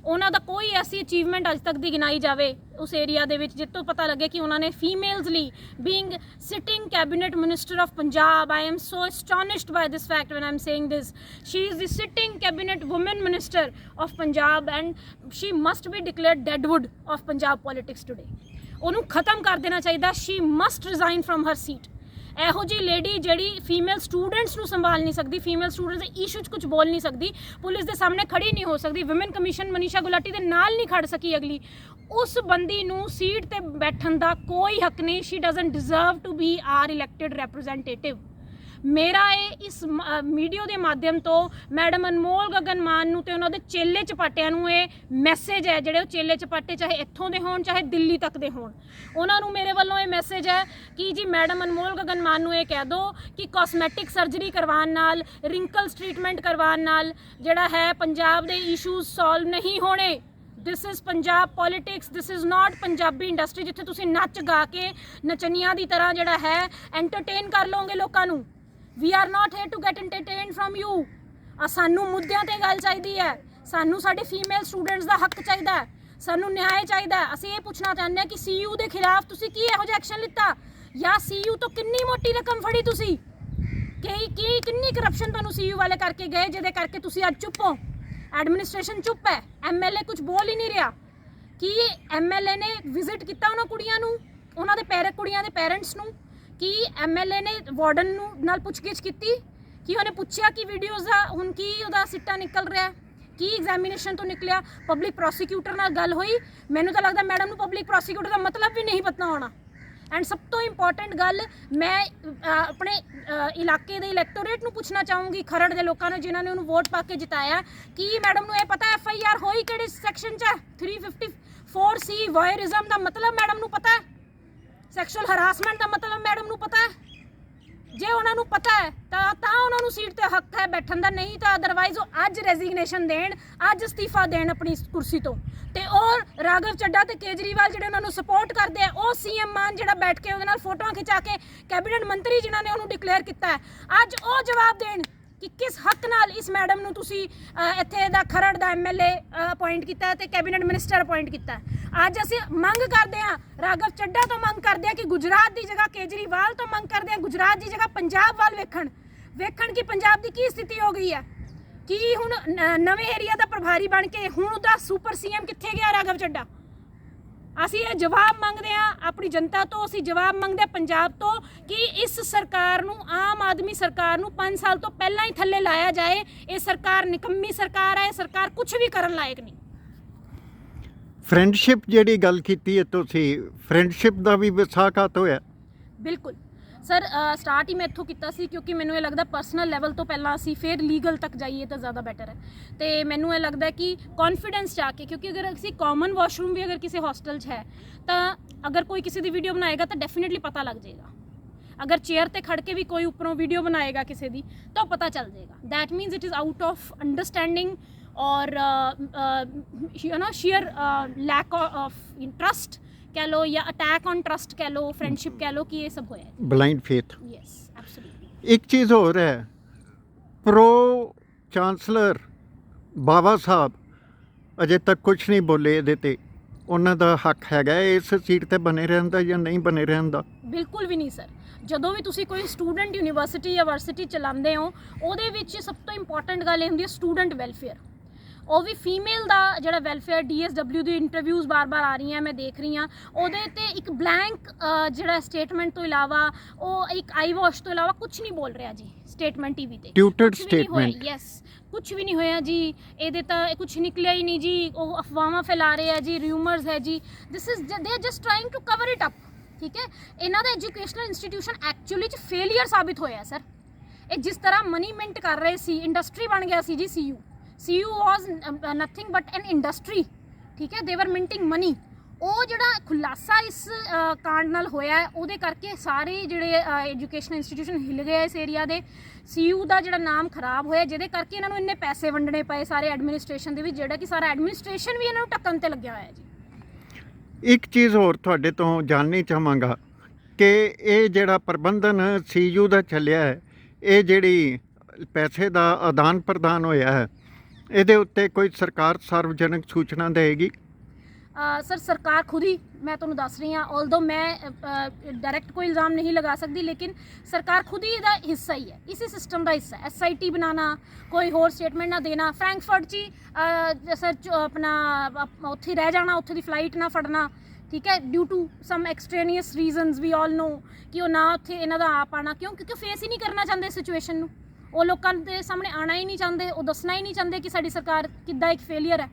ਉਹਨਾਂ ਦਾ ਕੋਈ ਐਸੀ ਅਚੀਵਮੈਂਟ ਅੱਜ ਤੱਕ ਦੀ ਗਿਣਾਈ ਜਾਵੇ ਉਸ ਏਰੀਆ ਦੇ ਵਿੱਚ ਜਿੱਤੋਂ ਪਤਾ ਲੱਗੇ ਕਿ ਉਹਨਾਂ ਨੇ ਫੀਮੇਲਸ ਲਈ being sitting cabinet minister of Punjab I am so astonished by this fact when I am saying this she is the sitting cabinet woman minister of Punjab and she must be declared deadwood of Punjab politics today ਉਹਨੂੰ ਖਤਮ ਕਰ ਦੇਣਾ ਚਾਹੀਦਾ she must resign from her seat ਇਹੋ ਜਿਹੀ lady ਜਿਹੜੀ female students ਨੂੰ ਸੰਭਾਲ ਨਹੀਂ ਸਕਦੀ ਫੀਮੇਲ ਸਟੂਡੈਂਟਸ ਦੇ ਇਸ਼ੂ 'ਚ ਕੁਝ ਬੋਲ ਨਹੀਂ ਸਕਦੀ ਪੁਲਿਸ ਦੇ ਸਾਹਮਣੇ ਖੜੀ ਨਹੀਂ ਹੋ ਸਕਦੀ ਵਿਮਨ ਕਮਿਸ਼ਨ ਮਨੀਸ਼ਾ ਗੁਲਾਟੀ ਦੇ ਨਾਲ ਨਹੀਂ ਖੜ ਸਕੀ ਅਗਲੀ ਉਸ ਬੰਦੀ ਨੂੰ ਸੀਟ ਤੇ ਬੈਠਣ ਦਾ ਕੋਈ ਹੱਕ ਨਹੀਂ she doesn't deserve to be our elected representative ਮੇਰਾ ਇਹ ਇਸ ਵੀਡੀਓ ਦੇ ਮਾਧਿਅਮ ਤੋਂ ਮੈਡਮ ਅਨਮੋਲ ਗਗਨ ਮਾਨ ਨੂੰ ਤੇ ਉਹਨਾਂ ਦੇ ਚੇਲੇ ਚਪਾਟਿਆਂ ਨੂੰ ਇਹ ਮੈਸੇਜ ਹੈ ਜਿਹੜੇ ਉਹ ਚੇਲੇ ਚਪਾਟੇ ਚਾਹੇ ਇੱਥੋਂ ਦੇ ਹੋਣ ਚਾਹੇ ਦਿੱਲੀ ਤੱਕ ਦੇ ਹੋਣ ਉਹਨਾਂ ਨੂੰ ਮੇਰੇ ਵੱਲੋਂ ਇਹ ਮੈਸੇਜ ਹੈ ਕਿ ਜੀ ਮੈਡਮ ਅਨਮੋਲ ਗਗਨ ਮਾਨ ਨੂੰ ਇਹ ਕਹਿ ਦਿਓ ਕਿ ਕਾਸਮੈਟਿਕ ਸਰਜਰੀ ਕਰਵਾਉਣ ਨਾਲ ਰਿੰਕਲਸ ਟ੍ਰੀਟਮੈਂਟ ਕਰਵਾਉਣ ਨਾਲ ਜਿਹੜਾ ਹੈ ਪੰਜਾਬ ਦੇ ਇਸ਼ੂਜ਼ ਸੋਲਵ ਨਹੀਂ ਹੋਣੇ this is Punjab politics this is not Punjabi industry ਜਿੱਥੇ ਤੁਸੀਂ ਨੱਚ ਗਾ ਕੇ ਨਚਨੀਆਂ ਦੀ ਤਰ੍ਹਾਂ ਜਿਹੜਾ ਹੈ ਐਂਟਰਟੇਨ ਕਰ ਲਓਗੇ ਲੋਕਾਂ ਨੂੰ we are not here to get entertained from you ਸਾਨੂੰ ਮੁੱਦਿਆਂ 'ਤੇ ਗੱਲ ਚਾਹੀਦੀ ਹੈ ਸਾਨੂੰ ਸਾਡੇ ਫੀਮੇਲ ਸਟੂਡੈਂਟਸ ਦਾ ਹੱਕ ਚਾਹੀਦਾ ਹੈ ਸਾਨੂੰ ਨਿਆਂ ਚਾਹੀਦਾ ਅਸੀਂ ਇਹ ਪੁੱਛਣਾ ਚਾਹੁੰਦੇ ਹਾਂ ਕਿ CU ਦੇ ਖਿਲਾਫ ਤੁਸੀਂ ਕੀ ਇਹੋ ਜਿਹਾ ਐਕਸ਼ਨ ਲਿੱਤਾ ਜਾਂ CU ਤੋਂ ਕਿੰਨੀ ਮੋਟੀ ਰਕਮ ਫੜੀ ਤੁਸੀਂ ਕਿੰਨੀ ਕਰਪਸ਼ਨ ਤੁਹਾਨੂੰ CU ਵਾਲੇ ਕਰਕੇ ਗਏ ਜਿਹਦੇ ਕਰਕੇ ਤੁਸੀਂ ਅੱਜ ਚੁੱਪ ਹੋ ਐਡਮਿਨਿਸਟ੍ਰੇਸ਼ਨ ਚੁੱਪ ਹੈ MLA ਕੁਝ ਬੋਲ ਹੀ ਨਹੀਂ ਰਿਹਾ ਕਿ MLA ਨੇ ਵਿਜ਼ਿਟ ਕੀਤਾ ਉਹਨਾਂ ਕੁੜੀਆਂ ਨੂੰ ਉਹਨਾਂ ਦੇ ਕੁੜੀਆਂ ਦੇ ਪੈਰੈਂਟਸ ਨੂੰ? ਕੀ ਐਮਐਲਏ ਨੇ ਵਾਰਡਨ ਨੂੰ ਨਾਲ ਪੁੱਛਗਿੱਛ ਕੀਤੀ? ਕੀ ਉਹਨੇ ਪੁੱਛਿਆ ਕਿ ਵੀਡੀਓਜ਼ ਦਾ ਹੁਣ ਕੀ ਉਹਦਾ ਸਿੱਟਾ ਨਿਕਲ ਰਿਹਾ ਹੈ? ਕੀ ਐਗਜ਼ਾਮੀਨੇਸ਼ਨ ਤੋਂ ਨਿਕਲਿਆ? ਪਬਲਿਕ ਪ੍ਰੋਸੀਕਿਊਟਰ ਨਾਲ ਗੱਲ ਹੋਈ? ਮੈਨੂੰ ਤਾਂ ਲੱਗਦਾ ਮੈਡਮ ਨੂੰ ਪਬਲਿਕ ਪ੍ਰੋਸੀਕਿਊਟਰ ਦਾ ਮਤਲਬ ਵੀ ਨਹੀਂ ਪਤਾ ਹੋਣਾ। ਐਂਡ ਸਭ ਤੋਂ ਇੰਪੋਰਟੈਂਟ ਗੱਲ ਮੈਂ ਆਪਣੇ ਇਲਾਕੇ ਦੇ ਇਲੈਕਟੋਰੇਟ ਨੂੰ ਪੁੱਛਣਾ ਚਾਹੂੰਗੀ, ਖਰੜ ਦੇ ਲੋਕਾਂ ਨੂੰ ਜਿਨ੍ਹਾਂ ਨੇ ਉਹਨੂੰ ਵੋਟ ਪਾ ਕੇ ਜਿਤਾਇਆ, ਕੀ ਮੈਡਮ ਨੂੰ ਇਹ ਪਤਾ FIR ਹੋਈ ਕਿਹੜੇ ਸੈਕਸ਼ਨ 'ਚ ਹੈ? 354C ਵੋਇਰਿਜ਼ਮ ਦਾ ਮਤਲਬ ਮੈਡਮ ਨੂੰ ਪਤਾ ਹੈ? ਸੈਕਸ਼ੂਅਲ ਹਰਾਸਮੈਂਟ ਦਾ ਮਤਲਬ ਮੈਡਮ ਨੂੰ ਪਤਾ ਹੈ? ਜੇ ਉਹਨਾਂ ਨੂੰ ਪਤਾ ਹੈ ਤਾਂ ਉਹਨਾਂ ਨੂੰ ਸੀਟ ਤੇ ਹੱਕ ਹੈ ਬੈਠਣ ਦਾ, ਨਹੀਂ ਤਾਂ ਅਦਰਵਾਈਜ਼ ਉਹ ਅੱਜ ਰੈਜ਼ਿਗਨੇਸ਼ਨ ਦੇਣ, ਅੱਜ ਅਸਤੀਫਾ ਦੇਣ ਆਪਣੀ ਕੁਰਸੀ ਤੋਂ। ਤੇ ਉਹ ਰਾਘਵ ਚੱਡਾ ਤੇ ਕੇਜਰੀਵਾਲ ਜਿਹੜੇ ਉਹਨਾਂ ਨੂੰ ਸਪੋਰਟ ਕਰਦੇ ਆ, ਉਹ CM ਮਾਨ ਜਿਹੜਾ ਬੈਠ ਕੇ ਉਹਦੇ ਨਾਲ ਫੋਟੋਆਂ ਖਿਚਾ ਕੇ ਕੈਬਨਿਟ ਮੰਤਰੀ ਜਿਨ੍ਹਾਂ ਨੇ ਉਹਨੂੰ ਡਿਕਲੇਅਰ ਕੀਤਾ ਹੈ, ਅੱਜ ਉਹ ਜਵਾਬ ਦੇਣ ਕਿ ਕਿਸ ਹੱਕ ਨਾਲ ਇਸ ਮੈਡਮ ਨੂੰ ਤੁਸੀਂ ਇੱਥੇ ਦਾ ਖਰੜ ਦਾ MLA ਅਪਾਇੰਟ ਕੀਤਾ ਤੇ ਕੈਬਨਿਟ ਮਿਨਿਸਟਰ ਅਪਾਇੰਟ ਕੀਤਾ। ਅੱਜ ਅਸੀਂ ਮੰਗ ਕਰਦੇ ਹਾਂ, ਰਾਘਵ ਚੱਡਾ ਤੋਂ ਮੰਗ ਕਰਦੇ ਹਾਂ ਕਿ ਗੁਜਰਾਤ ਦੀ ਜਗ੍ਹਾ ਕੇਜਰੀਵਾਲ ਤੋਂ ਮੰਗ ਕਰਦੇ ਹਾਂ ਗੁਜਰਾਤ ਦੀ ਜਗ੍ਹਾ ਪੰਜਾਬ ਵੱਲ ਵੇਖਣ ਕਿ ਪੰਜਾਬ ਦੀ ਕੀ ਸਥਿਤੀ ਹੋ ਗਈ ਹੈ। ਕੀ ਹੁਣ ਨਵੇਂ ਏਰੀਆ ਦਾ ਪ੍ਰਭਾਰੀ ਬਣ ਕੇ ਹੁਣ ਉਹਦਾ ਸੁਪਰ CM ਕਿੱਥੇ ਗਿਆ ਰਾਘਵ ਚੱਡਾ? ਅਸੀਂ ਇਹ ਜਵਾਬ ਮੰਗਦੇ ਹਾਂ ਆਪਣੀ ਜਨਤਾ ਤੋਂ, ਅਸੀਂ ਜਵਾਬ ਮੰਗਦੇ ਹਾਂ ਪੰਜਾਬ ਤੋਂ ਕਿ ਇਸ ਸਰਕਾਰ ਨੂੰ, ਆਮ ਆਦਮੀ ਸਰਕਾਰ ਨੂੰ 5 ਸਾਲ ਤੋਂ ਪਹਿਲਾਂ ਹੀ ਥੱਲੇ ਲਾਇਆ ਜਾਏ। ਇਹ ਸਰਕਾਰ ਨਿਕੰਮੀ ਸਰਕਾਰ ਹੈ, ਇਹ ਸਰਕਾਰ ਕੁਝ ਵੀ ਕਰਨ ਲਾਇਕ ਨਹੀਂ। ਫਰੈਂਡਸ਼ਿਪ ਜਿਹੜੀ ਗੱਲ ਕੀਤੀ ਹੈ ਤੁਸੀਂ, ਫਰੈਂਡਸ਼ਿਪ ਦਾ ਵੀ ਵਿਸਾਖਾਤ ਹੋਇਆ? ਬਿਲਕੁਲ ਸਰ, ਸਟਾਰਟ ਹੀ ਮੈਂ ਇੱਥੋਂ ਕੀਤਾ ਸੀ ਕਿਉਂਕਿ ਮੈਨੂੰ ਇਹ ਲੱਗਦਾ ਪਰਸਨਲ ਲੈਵਲ ਤੋਂ ਪਹਿਲਾਂ ਅਸੀਂ ਫਿਰ ਲੀਗਲ ਤੱਕ ਜਾਈਏ ਤਾਂ ਜ਼ਿਆਦਾ ਬੈਟਰ ਹੈ। ਤੇ ਮੈਨੂੰ ਇਹ ਲੱਗਦਾ ਕਿ ਕੌਨਫੀਡੈਂਸ ਜਾ ਕੇ, ਕਿਉਂਕਿ ਅਗਰ ਅਸੀਂ ਕਾਮਨ ਵਾਸ਼ਰੂਮ ਵੀ ਅਗਰ ਕਿਸੇ ਹੋਸਟਲ 'ਚ ਹੈ ਤਾਂ ਅਗਰ ਕੋਈ ਕਿਸੇ ਦੀ ਵੀਡੀਓ ਬਣਾਏਗਾ ਤਾਂ ਡੈਫੀਨੇਟਲੀ ਪਤਾ ਲੱਗ ਜਾਏਗਾ। ਅਗਰ ਚੇਅਰ ਤੇ ਖੜ ਕੇ ਵੀ ਕੋਈ ਉੱਪਰੋਂ ਵੀਡੀਓ ਬਣਾਏਗਾ ਕਿਸੇ ਦੀ ਤਾਂ ਪਤਾ ਚੱਲ ਜਾਏਗਾ। That means it is out of understanding ਔਰ ਸ਼ੀਅਰ ਲੈਕ ਆਫ ਇੰਟਰਸਟ कह लो या अटैक ऑन ट्रस्ट कह लो, फ्रेंडशिप कह लो, कि ये सब होया है। Blind faith. Yes absolutely. एक चीज़ और है, प्रो चांसलर बाबा साहब अजे तक कुछ नहीं बोले ਇਹਦੇ ਤੇ, ਉਹਨਾਂ ਦਾ ਹੱਕ ਹੈਗਾ ਇਸ ਸੀਟ ਤੇ ਬਣੇ ਰਹਿਣ ਦਾ ਜਾਂ ਨਹੀਂ ਬਣੇ ਰਹਿਣ ਦਾ? ਬਿਲਕੁਲ ਵੀ ਨਹੀਂ ਸਰ। ਜਦੋਂ ਵੀ ਤੁਸੀਂ ਕੋਈ ਸਟੂਡੈਂਟ ਯੂਨੀਵਰਸਿਟੀ ਜਾਂ ਵਰਸਿਟੀ ਚਲਾਉਂਦੇ ਹੋ, ਉਹਦੇ ਵਿੱਚ ਸਭ ਤੋਂ ਇੰਪੋਰਟੈਂਟ ਗੱਲ ਇਹ ਹੁੰਦੀ ਹੈ ਸਟੂਡੈਂਟ ਵੈਲਫੇਅਰ। ਉਹ ਵੀ ਫੀਮੇਲ ਦਾ ਜਿਹੜਾ ਵੈਲਫੇਅਰ, DSW ਦੀ ਇੰਟਰਵਿਊਜ਼ ਬਾਰ-ਬਾਰ ਆ ਰਹੀਆਂ, ਮੈਂ ਦੇਖ ਰਹੀ ਹਾਂ, ਉਹਦੇ ਤੇ ਇੱਕ ਬਲੈਂਕ ਜਿਹੜਾ ਸਟੇਟਮੈਂਟ ਤੋਂ ਇਲਾਵਾ, ਉਹ ਇੱਕ ਆਈ ਵਾਸ਼ ਤੋਂ ਇਲਾਵਾ ਕੁਝ ਨਹੀਂ ਬੋਲ ਰਿਹਾ ਜੀ ਸਟੇਟਮੈਂਟ TV ਤੇ। ਟਿਊਟਰਡ ਸਟੇਟਮੈਂਟ। ਯੈਸ, ਕੁਝ ਵੀ ਨਹੀਂ ਹੋਇਆ ਜੀ, ਇਹਦੇ ਤਾਂ ਕੁਝ ਨਿਕਲਿਆ ਹੀ ਨਹੀਂ ਜੀ, ਉਹ ਅਫਵਾਹਾਂ ਫੈਲਾ ਰਹੇ ਆ ਜੀ, ਰਿਊਮਰਸ ਹੈ ਜੀ। This is they are just trying to cover it up. ਠੀਕ ਹੈ, ਇਹਨਾਂ ਦਾ ਐਜੂਕੇਸ਼ਨਲ ਇੰਸਟੀਟਿਊਸ਼ਨ ਐਕਚੁਅਲੀ 'ਚ ਫੇਲੀਅਰ ਸਾਬਿਤ ਹੋਇਆ ਸਰ। ਇਹ ਜਿਸ ਤਰ੍ਹਾਂ ਮਨੀ ਮਿੰਟ ਕਰ ਰਹੇ ਸੀ, ਇੰਡਸਟਰੀ ਬਣ ਗਿਆ ਸੀ ਜੀ CU was nothing but an industry। ਠੀਕ ਹੈ, they were minting money। ਉਹ ਜਿਹੜਾ ਖੁਲਾਸਾ ਇਸ ਕਾਂਡ ਨਾਲ ਹੋਇਆ ਹੈ, ਉਹਦੇ ਕਰਕੇ ਸਾਰੇ ਜਿਹੜੇ ਐਜੂਕੇਸ਼ਨ ਇੰਸਟੀਟਿਊਸ਼ਨ ਹਿੱਲ ਗਏ ਇਸ ਏਰੀਆ ਦੇ। CU ਦਾ ਜਿਹੜਾ ਨਾਮ ਖਰਾਬ ਹੋਇਆ, ਜਿਹਦੇ ਕਰਕੇ ਇਹਨਾਂ ਨੂੰ ਇੰਨੇ ਪੈਸੇ ਵੰਡਣੇ ਪਏ ਸਾਰੇ ਐਡਮਿਨਿਸਟ੍ਰੇਸ਼ਨ ਦੇ ਵਿੱਚ, ਜਿਹੜਾ ਕਿ ਸਾਰਾ ਐਡਮਿਨਿਸਟ੍ਰੇਸ਼ਨ ਵੀ ਇਹਨਾਂ ਨੂੰ ਟੱਕਣ ਤੇ ਲੱਗਿਆ ਹੋਇਆ ਜੀ। ਇੱਕ ਚੀਜ਼ ਹੋਰ ਤੁਹਾਡੇ ਤੋਂ ਜਾਣਨੀ ਚਾਹਾਂਗਾ ਕਿ ਇਹ ਜਿਹੜਾ ਪ੍ਰਬੰਧਨ CU ਦਾ ਚੱਲਿਆ ਹੈ, ਇਹ ਜਿਹੜੀ ਪੈਸੇ ਦਾ ਆਦਾਨ ਪ੍ਰਦਾਨ ਹੋਇਆ ਹੈ, ਇਹਦੇ ਉੱਤੇ ਕੋਈ ਸਰਕਾਰ ਸਾਰਵਜਨਿਕ ਸੂਚਨਾ ਦੇਗੀ? ਸਰ ਸਰਕਾਰ ਖੁਦ ਹੀ, ਮੈਂ ਤੁਹਾਨੂੰ ਦੱਸ ਰਹੀ ਹਾਂ, ਆਲਦੋ ਮੈਂ डायरेक्ट कोई इल्ज़ाम नहीं लगा सकती, लेकिन सरकार खुद ही ਇਹਦਾ ਹਿੱਸਾ ਹੀ ਹੈ, ਇਸੇ ਸਿਸਟਮ ਦਾ ਹਿੱਸਾ। SIT ਬਣਾਉਣਾ, ਕੋਈ ਹੋਰ ਸਟੇਟਮੈਂਟ ਨਾ ਦੇਣਾ, ਫਰੈਂਕਫਰਟ 'ਚ ਸਰ ਆਪਣਾ ਉੱਥੇ ਰਹਿ ਜਾਣਾ, ਉੱਥੇ ਦੀ ਫਲਾਈਟ ਨਾ ਫੜਨਾ। ਠੀਕ ਹੈ, ਡਿਊ ਟੂ ਸਮ ਐਕਸਟ੍ਰੇਨੀਅਸ ਰੀਜ਼ਨਸ ਵੀ ਆਲ ਨੋ ਕਿ ਉਹ ਨਾ ਉੱਥੇ ਇਹਨਾਂ ਦਾ ਆ ਪਾਣਾ, ਕਿਉਂਕਿ ਫੇਸ ਹੀ ਨਹੀਂ ਕਰਨਾ ਚਾਹੁੰਦੇ ਸਿਚੁਏਸ਼ਨ ਨੂੰ। ਉਹ ਲੋਕਾਂ ਦੇ ਸਾਹਮਣੇ ਆਉਣਾ ਹੀ ਨਹੀਂ ਚਾਹੁੰਦੇ, ਉਹ ਦੱਸਣਾ ਹੀ ਨਹੀਂ ਚਾਹੁੰਦੇ ਕਿ ਸਾਡੀ ਸਰਕਾਰ ਕਿੱਦਾਂ ਇੱਕ ਫੇਲੀਅਰ ਹੈ।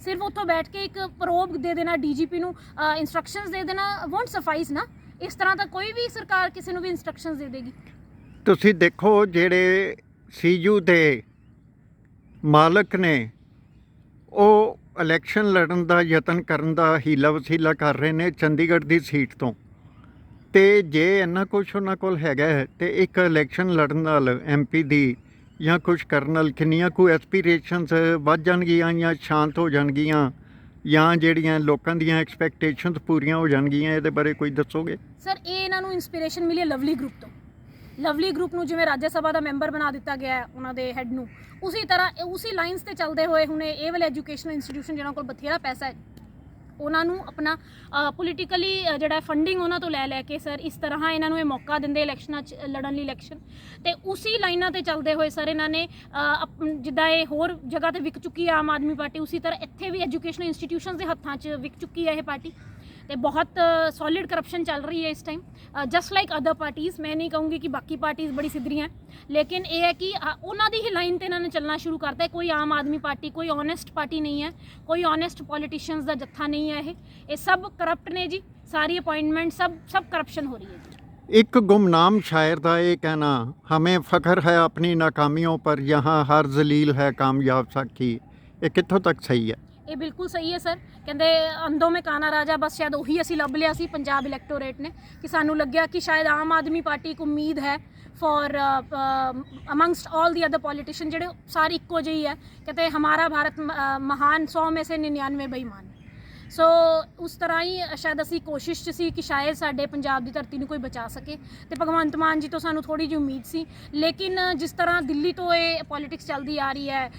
ਸਿਰਫ ਉੱਥੋਂ ਬੈਠ ਕੇ ਇੱਕ ਪ੍ਰੋਬ ਦੇ ਦੇਣਾ, DGP ਨੂੰ ਇੰਸਟਰਕਸ਼ਨਸ ਦੇ ਦੇਣਾ ਵੋਂਟ ਸਫਾਈਸ ਨਾ। ਇਸ ਤਰ੍ਹਾਂ ਤਾਂ ਕੋਈ ਵੀ ਸਰਕਾਰ ਕਿਸੇ ਨੂੰ ਵੀ ਇੰਸਟਰਕਸ਼ਨਸ ਦੇ ਦੇਗੀ। ਤੁਸੀਂ ਦੇਖੋ, ਜਿਹੜੇ CU ਦੇ ਮਾਲਕ ਨੇ, ਉਹ ਇਲੈਕਸ਼ਨ ਲੜਨ ਦਾ ਯਤਨ ਕਰਨ ਦਾ ਹੀਲਾ ਵਸੀਲਾ ਕਰ ਰਹੇ ਨੇ ਚੰਡੀਗੜ੍ਹ ਦੀ ਸੀਟ ਤੋਂ। ਤੇ ਜੇ ਇੰਨਾ ਕੁਛ ਉਹਨਾਂ ਕੋਲ ਹੈਗਾ ਹੈ ਤੇ ਇੱਕ ਇਲੈਕਸ਼ਨ ਲੜਨ ਨਾਲ MP ਦੀ ਜਾਂ ਕੁਛ ਕਰਨ ਨਾਲ ਕਿੰਨੀਆਂ ਕੁ ਐਸਪੀਰੇਸ਼ਨਸ ਵੱਧ ਜਾਣਗੀਆਂ ਜਾਂ ਸ਼ਾਂਤ ਹੋ ਜਾਣਗੀਆਂ, ਜਾਂ ਜਿਹੜੀਆਂ ਲੋਕਾਂ ਦੀਆਂ ਐਕਸਪੈਕਟੇਸ਼ਨਸ ਪੂਰੀਆਂ ਹੋ ਜਾਣਗੀਆਂ? ਇਹਦੇ ਬਾਰੇ ਕੋਈ ਦੱਸੋਗੇ? ਸਰ ਇਹ ਇਹਨਾਂ ਨੂੰ ਇਨਸਪੀਰੇਸ਼ਨ ਮਿਲੀ ਹੈ ਲਵਲੀ ਗਰੁੱਪ ਤੋਂ। ਲਵਲੀ ਗਰੁੱਪ ਨੂੰ ਜਿਵੇਂ ਰਾਜ ਸਭਾ ਦਾ ਮੈਂਬਰ ਬਣਾ ਦਿੱਤਾ ਗਿਆ ਹੈ ਉਹਨਾਂ ਦੇ ਹੈੱਡ ਨੂੰ, ਉਸੇ ਤਰ੍ਹਾਂ ਉਸੇ ਲਾਈਨਸ ਤੇ ਚੱਲਦੇ ਹੋਏ ਹੁਣ ਇਹ ਵਾਲੇ ਐਜੂਕੇਸ਼ਨਲ ਇੰਸਟੀਟਿਊਸ਼ਨ ਜਿਹਨਾਂ ਕੋਲ ਬਥੇਰਾ ਪੈਸਾ ਹੈ, ਉਹਨਾਂ ਨੂੰ ਆਪਣਾ ਪੋਲੀਟੀਕਲੀ ਜਿਹੜਾ ਫੰਡਿੰਗ ਉਹਨਾਂ ਤੋਂ ਲੈ ਕੇ ਸਰ ਇਸ ਤਰ੍ਹਾਂ ਇਹਨਾਂ ਨੂੰ ਇਹ ਮੌਕਾ ਦਿੰਦੇ ਇਲੈਕਸ਼ਨਾਂ 'ਚ ਲੜਨ ਲਈ ਇਲੈਕਸ਼ਨ। ਤੇ ਉਸੇ ਲਾਈਨਾਂ ਤੇ ਚੱਲਦੇ ਹੋਏ ਸਰ ਇਹਨਾਂ ਨੇ ਜਿੱਦਾਂ ਇਹ ਹੋਰ ਜਗ੍ਹਾ ਤੇ ਵਿਕ ਚੁੱਕੀ ਹੈ ਆਮ ਆਦਮੀ ਪਾਰਟੀ, ਉਸੇ ਤਰ੍ਹਾਂ ਇੱਥੇ ਵੀ ਐਜੂਕੇਸ਼ਨਲ ਇੰਸਟੀਟਿਊਸ਼ਨਸ ਦੇ ਹੱਥਾਂ 'ਚ ਵਿਕ ਚੁੱਕੀ ਹੈ ਇਹ ਪਾਰਟੀ। ਤੇ ਬਹੁਤ ਸੋਲਿਡ ਕਰਪਸ਼ਨ ਚੱਲ ਰਹੀ ਹੈ ਇਸ time, just like other parties. ਮੈਂ ਨਹੀਂ ਕਹੂੰਗੀ ਕਿ ਬਾਕੀ ਪਾਰਟੀਜ਼ ਬੜੀ ਸਿੱਧਰੀਆਂ, ਲੇਕਿਨ ਇਹ ਹੈ ਕਿ ਉਹਨਾਂ ਦੀ ਹੀ ਲਾਈਨ ਤੇ ਇਹਨਾਂ ਨੇ ਚੱਲਣਾ ਸ਼ੁਰੂ ਕਰਤਾ ਹੈ। ਕੋਈ ਆਮ ਆਦਮੀ ਪਾਰਟੀ, ਕੋਈ ਓਨੈਸਟ ਪਾਰਟੀ ਨਹੀਂ ਹੈ, ਕੋਈ ਓਨੈਸਟ ਪੋਲੀਟੀਸ਼ੀਅਨਸ ਦਾ ਜੱਥਾ ਨਹੀਂ ਹੈ। ਇਹ ਸਭ ਕਰਪਟ ਨੇ ਜੀ, ਸਾਰੀ ਅਪਾਇੰਟਮੈਂਟ ਸਭ ਕਰਪਸ਼ਨ ਹੋ ਰਹੀ ਹੈ ਜੀ। ਇੱਕ ਗੁਮਨਾਮ ਸ਼ਾਇਰ ਦਾ ਇਹ ਕਹਿਣਾ, ਹमें फ़ख्र है अपनी नाकामियों पर, यहाँ हर जलील है कामयाब साकी, ਇਹ ਕਿੱਥੋਂ ਤੱਕ ਸਹੀ ਹੈ? ਇਹ ਬਿਲਕੁਲ ਸਹੀ ਹੈ ਸਰ। ਕਹਿੰਦੇ ਅੰਧੋਂ ਮੈਂ ਕਾਨਾ ਰਾਜਾ, ਬਸ ਸ਼ਾਇਦ ਉਹੀ ਅਸੀਂ ਲੱਭ ਲਿਆ ਸੀ ਪੰਜਾਬ ਇਲੈਕਟੋਰੇਟ ਨੇ, ਕਿ ਸਾਨੂੰ ਲੱਗਿਆ ਕਿ ਸ਼ਾਇਦ ਆਮ ਆਦਮੀ ਪਾਰਟੀ ਇੱਕ ਉਮੀਦ ਹੈ for amongst all the other politician, ਜਿਹੜੇ ਸਾਰੇ ਇੱਕੋ ਜਿਹੀ ਹੈ। ਕਹਿੰਦੇ ਹਮਾਰਾ ਭਾਰਤ ਮਹਾਨ 100 में से 99 ਬੇਈਮਾਨ। ਸੋ ਉਸ ਤਰ੍ਹਾਂ ਹੀ ਸ਼ਾਇਦ ਅਸੀਂ ਕੋਸ਼ਿਸ਼ 'ਚ ਸੀ ਕਿ ਸ਼ਾਇਦ ਸਾਡੇ ਪੰਜਾਬ ਦੀ ਧਰਤੀ ਨੂੰ ਕੋਈ ਬਚਾ ਸਕੇ, ਤੇ ਭਗਵੰਤ ਮਾਨ ਜੀ ਤੋਂ ਸਾਨੂੰ ਥੋੜ੍ਹੀ ਜਿਹੀ ਉਮੀਦ ਸੀ। ਲੇਕਿਨ ਜਿਸ ਤਰ੍ਹਾਂ ਦਿੱਲੀ ਤੋਂ ਇਹ ਪੋਲੀਟਿਕਸ ਚੱਲਦੀ ਆ ਰਹੀ ਹੈ,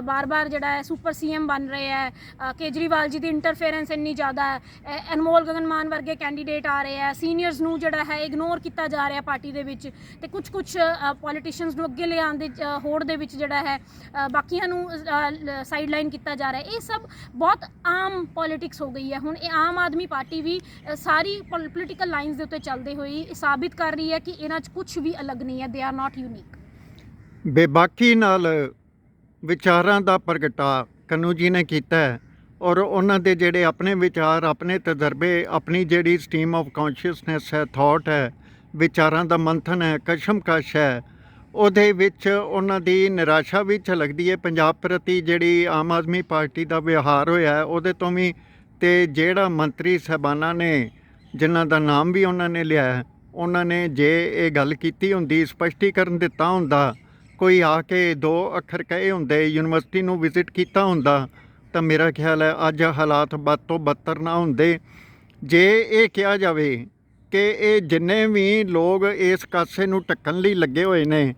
ਬਾਰ-ਬਾਰ ਜਿਹੜਾ ਹੈ ਸੁਪਰ ਸੀਐਮ ਬਣ ਰਹੇ ਹੈ, ਕੇਜਰੀਵਾਲ ਜੀ ਦੀ ਇੰਟਰਫੇਰੈਂਸ ਇੰਨੀ ਜ਼ਿਆਦਾ ਹੈ, ਅਨਮੋਲ ਗਗਨ ਮਾਨ ਵਰਗੇ ਕੈਂਡੀਡੇਟ ਆ ਰਹੇ ਹੈ, ਸੀਨੀਅਰਸ ਨੂੰ ਜਿਹੜਾ ਹੈ ਇਗਨੋਰ ਕੀਤਾ ਜਾ ਰਿਹਾ ਪਾਰਟੀ ਦੇ ਵਿੱਚ, ਤੇ ਕੁਝ ਪੋਲੀਟੀਸ਼ੀਅਨਸ ਨੂੰ ਅੱਗੇ ਲਿਆਉਣ ਦੇ ਹੋੜ ਦੇ ਵਿੱਚ ਜਿਹੜਾ ਹੈ ਬਾਕੀਆਂ ਨੂੰ ਸਾਈਡਲਾਈਨ ਕੀਤਾ ਜਾ ਰਿਹਾ ਹੈ। ਇਹ ਸਭ ਬਹੁਤ ਆਮ ਪੋਲੀਟਿਕਸ ਹੋ ਗਈ ਹੈ ਹੁਣ। ਇਹ ਆਮ ਆਦਮੀ ਪਾਰਟੀ ਵੀ ਸਾਰੀ ਪੋਲੀਟੀਕਲ ਲਾਈਨਸ ਦੇ ਉੱਤੇ ਚੱਲਦੇ ਹੋਏ ਇਹ ਸਾਬਿਤ ਕਰ ਰਹੀ ਹੈ ਕਿ ਇਹਨਾਂ 'ਚ ਕੁਝ ਵੀ ਅਲੱਗ ਨਹੀਂ ਹੈ, ਦੇ ਆਰ ਨਾਟ ਯੂਨੀਕ। ਬੇਬਾਕੀ ਨਾਲ ਵਿਚਾਰਾਂ ਦਾ ਪ੍ਰਗਟਾ ਕਨੂੰ ਜੀ ਨੇ ਕੀਤਾ ਹੈ, ਔਰ ਉਹਨਾਂ ਦੇ ਜਿਹੜੇ ਆਪਣੇ ਵਿਚਾਰ, ਆਪਣੇ ਤਜਰਬੇ, ਆਪਣੀ ਜਿਹੜੀ ਸਟ੍ਰੀਮ ਆਫ ਕੌਨਸ਼ੀਅਸਨੈਸ ਹੈ, ਥਾਟ ਹੈ, ਵਿਚਾਰਾਂ ਦਾ ਮੰਥਨ ਹੈ, ਕਸ਼ਮਕਸ਼ ਹੈ, ਉਹਦੇ ਵਿੱਚ ਉਹਨਾਂ ਦੀ ਨਿਰਾਸ਼ਾ ਵੀ ਝਲਕਦੀ ਹੈ ਪੰਜਾਬ ਪ੍ਰਤੀ। ਜਿਹੜੀ ਆਮ ਆਦਮੀ ਪਾਰਟੀ ਦਾ ਵਿਵਹਾਰ ਹੋਇਆ ਉਹਦੇ ਤੋਂ ਵੀ, ਤੇ ਜਿਹੜਾ ਮੰਤਰੀ ਸਾਹਿਬਾਨਾਂ ਨੇ ਜਿਨ੍ਹਾਂ ਦਾ ਨਾਮ ਵੀ ਉਹਨਾਂ ਨੇ ਲਿਆ, ਉਹਨਾਂ ਨੇ ਜੇ ਇਹ ਗੱਲ ਕੀਤੀ ਹੁੰਦੀ, ਸਪਸ਼ਟੀਕਰਨ ਦਿੱਤਾ ਹੁੰਦਾ, ਕੋਈ ਆ ਕੇ 2 ਅੱਖਰ ਕਹੇ ਹੁੰਦੇ, ਯੂਨੀਵਰਸਿਟੀ ਨੂੰ ਵਿਜ਼ਿਟ ਕੀਤਾ ਹੁੰਦਾ, ਤਾਂ ਮੇਰਾ ਖਿਆਲ ਹੈ ਅੱਜ ਹਾਲਾਤ ਬਦ ਤੋਂ ਬਦਤਰ ਨਾ ਹੁੰਦੇ। ਜੇ ਇਹ ਕਿਹਾ ਜਾਵੇ ਕਿ ਇਹ ਜਿੰਨੇ ਵੀ ਲੋਕ ਇਸ ਕਾਸੇ ਨੂੰ ਢੱਕਣ ਲਈ ਲੱਗੇ ਹੋਏ ਨੇ,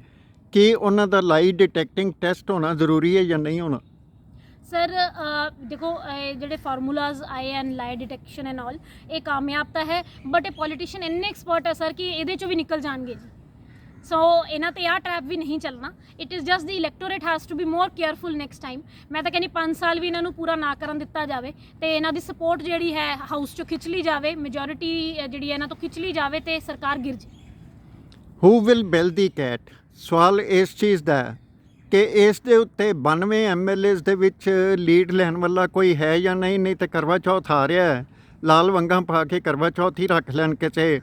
ਕਿ ਉਹਨਾਂ ਦਾ ਲਾਈ ਡਿਟੈਕਟਿੰਗ ਟੈਸਟ ਹੋਣਾ ਜ਼ਰੂਰੀ ਹੈ ਜਾਂ ਨਹੀਂ ਹੋਣਾ? ਸਰ ਦੇਖੋ, ਜਿਹੜੇ ਫਾਰਮੂਲਾਜ਼ ਆਏ ਐਂਡ ਲਾਈ ਡਿਟੈਕਸ਼ਨ ਐਂਡ ਆਲ, ਇਹ ਕਾਮਯਾਬ ਤਾਂ ਹੈ, ਬਟ ਇਹ ਪੋਲੀਟੀਸ਼ੀਅਨ ਇੰਨੇ ਐਕਸਪਰਟ ਹੈ ਸਰ ਕਿ ਇਹਦੇ 'ਚੋਂ ਵੀ ਨਿਕਲ ਜਾਣਗੇ ਜੀ। ਸੋ ਇਹਨਾਂ 'ਤੇ ਆਹ ਟਰੈਪ ਵੀ ਨਹੀਂ ਚੱਲਣਾ। It is just the electorate has to be more careful next time. ਮੈਂ ਤਾਂ ਕਹਿੰਦੀ 5 ਸਾਲ ਵੀ ਇਹਨਾਂ ਨੂੰ ਪੂਰਾ ਨਾ ਕਰਨ ਦਿੱਤਾ ਜਾਵੇ, ਤੇ ਇਹਨਾਂ ਦੀ ਸਪੋਰਟ ਜਿਹੜੀ ਹੈ ਹਾਊਸ 'ਚੋਂ ਖਿੱਚ ਲਈ ਜਾਵੇ, ਮੈਜੋਰਿਟੀ ਜਿਹੜੀ ਹੈ ਇਹਨਾਂ ਤੋਂ ਖਿੱਚ ਲਈ ਜਾਵੇ, ਤੇ ਸਰਕਾਰ ਗਿਰ ਜੇ। ਹੂ ਵਿਲ ਬਿਲ ਦੀ ਕੈਟ? ਸਵਾਲ ਇਸ ਚੀਜ਼ ਦਾ ਕਿ ਇਸ ਦੇ ਉੱਤੇ 92 MLAs ਦੇ ਵਿੱਚ ਲੀਡ ਲੈਣ ਵਾਲਾ ਕੋਈ ਹੈ ਜਾਂ ਨਹੀਂ। ਨਹੀਂ ਤਾਂ ਕਰਵਾ ਚੌਥ ਆ ਰਿਹਾ ਹੈ, ਲਾਲ ਵੰਗਾਂ ਪਾ ਕੇ ਕਰਵਾ ਚੌਥ ਹੀ ਰੱਖ ਲੈਣ ਕਿਸੇ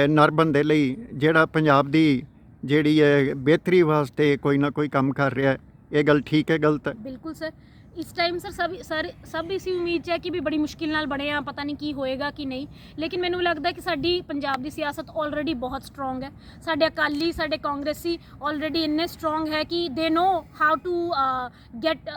ਨਰ ਬੰਦੇ ਲਈ, ਜਿਹੜਾ ਪੰਜਾਬ ਦੀ ਜਿਹੜੀ ਹੈ ਬਿਹਤਰੀ ਵਾਸਤੇ ਕੋਈ ਨਾ ਕੋਈ ਕੰਮ ਕਰ ਰਿਹਾ ਹੈ। ਇਹ ਗੱਲ ਠੀਕ ਹੈ, ਗਲਤ ਹੈ? ਬਿਲਕੁਲ ਸਰ, ਇਸ ਟਾਈਮ ਸਭ ਇਸੀ ਉਮੀਦ 'ਚ ਹੈ ਕਿ ਵੀ ਬੜੀ ਮੁਸ਼ਕਿਲ ਨਾਲ ਬਣੇ ਆ, ਪਤਾ ਨਹੀਂ ਕੀ ਹੋਏਗਾ ਕਿ ਨਹੀਂ। ਲੇਕਿਨ ਮੈਨੂੰ ਲੱਗਦਾ ਕਿ ਸਾਡੀ ਪੰਜਾਬ ਦੀ ਸਿਆਸਤ ਆਲਰੇਡੀ ਬਹੁਤ ਸਟਰੋਂਗ ਹੈ। ਸਾਡੇ ਅਕਾਲੀ, ਸਾਡੇ ਕਾਂਗਰਸੀ ਆਲਰੇਡੀ ਇੰਨੇ ਸਟਰੋਂਗ ਹੈ ਕਿ they know how to get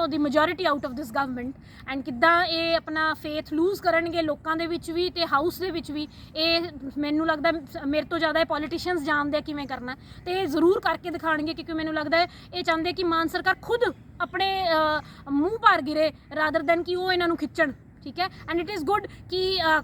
the majority out of this government, and ਕਿੱਦਾਂ ਇਹ ਆਪਣਾ ਫੇਥ ਲੂਜ਼ ਕਰਨਗੇ ਲੋਕਾਂ ਦੇ ਵਿੱਚ ਵੀ ਤੇ ਹਾਊਸ ਦੇ ਵਿੱਚ ਵੀ। ਇਹ ਮੈਨੂੰ ਲੱਗਦਾ ਮੇਰੇ ਤੋਂ ਜ਼ਿਆਦਾ ਇਹ ਪੋਲੀਟੀਸ਼ੀਅਨਸ ਜਾਣਦੇ ਆ ਕਿਵੇਂ ਕਰਨਾ, ਤੇ ਇਹ ਜ਼ਰੂਰ ਕਰਕੇ ਦਿਖਾਣਗੇ, ਕਿਉਂਕਿ ਮੈਨੂੰ ਲੱਗਦਾ ਹੈ ਇਹ ਚਾਹੁੰਦੇ ਕਿ ਮਾਨ ਸਰਕਾਰ ਖੁਦ ਆਪਣੇ ਮੂੰਹ ਭਾਰ ਗਿਰੇ ਰਾਦਰ ਦੈਨ ਕਿ ਉਹ ਇਹਨਾਂ ਨੂੰ ਖਿੱਚਣ। ਠੀਕ ਹੈ, ਐਂਡ ਇਟ ਇਜ਼ ਗੁੱਡ ਕਿ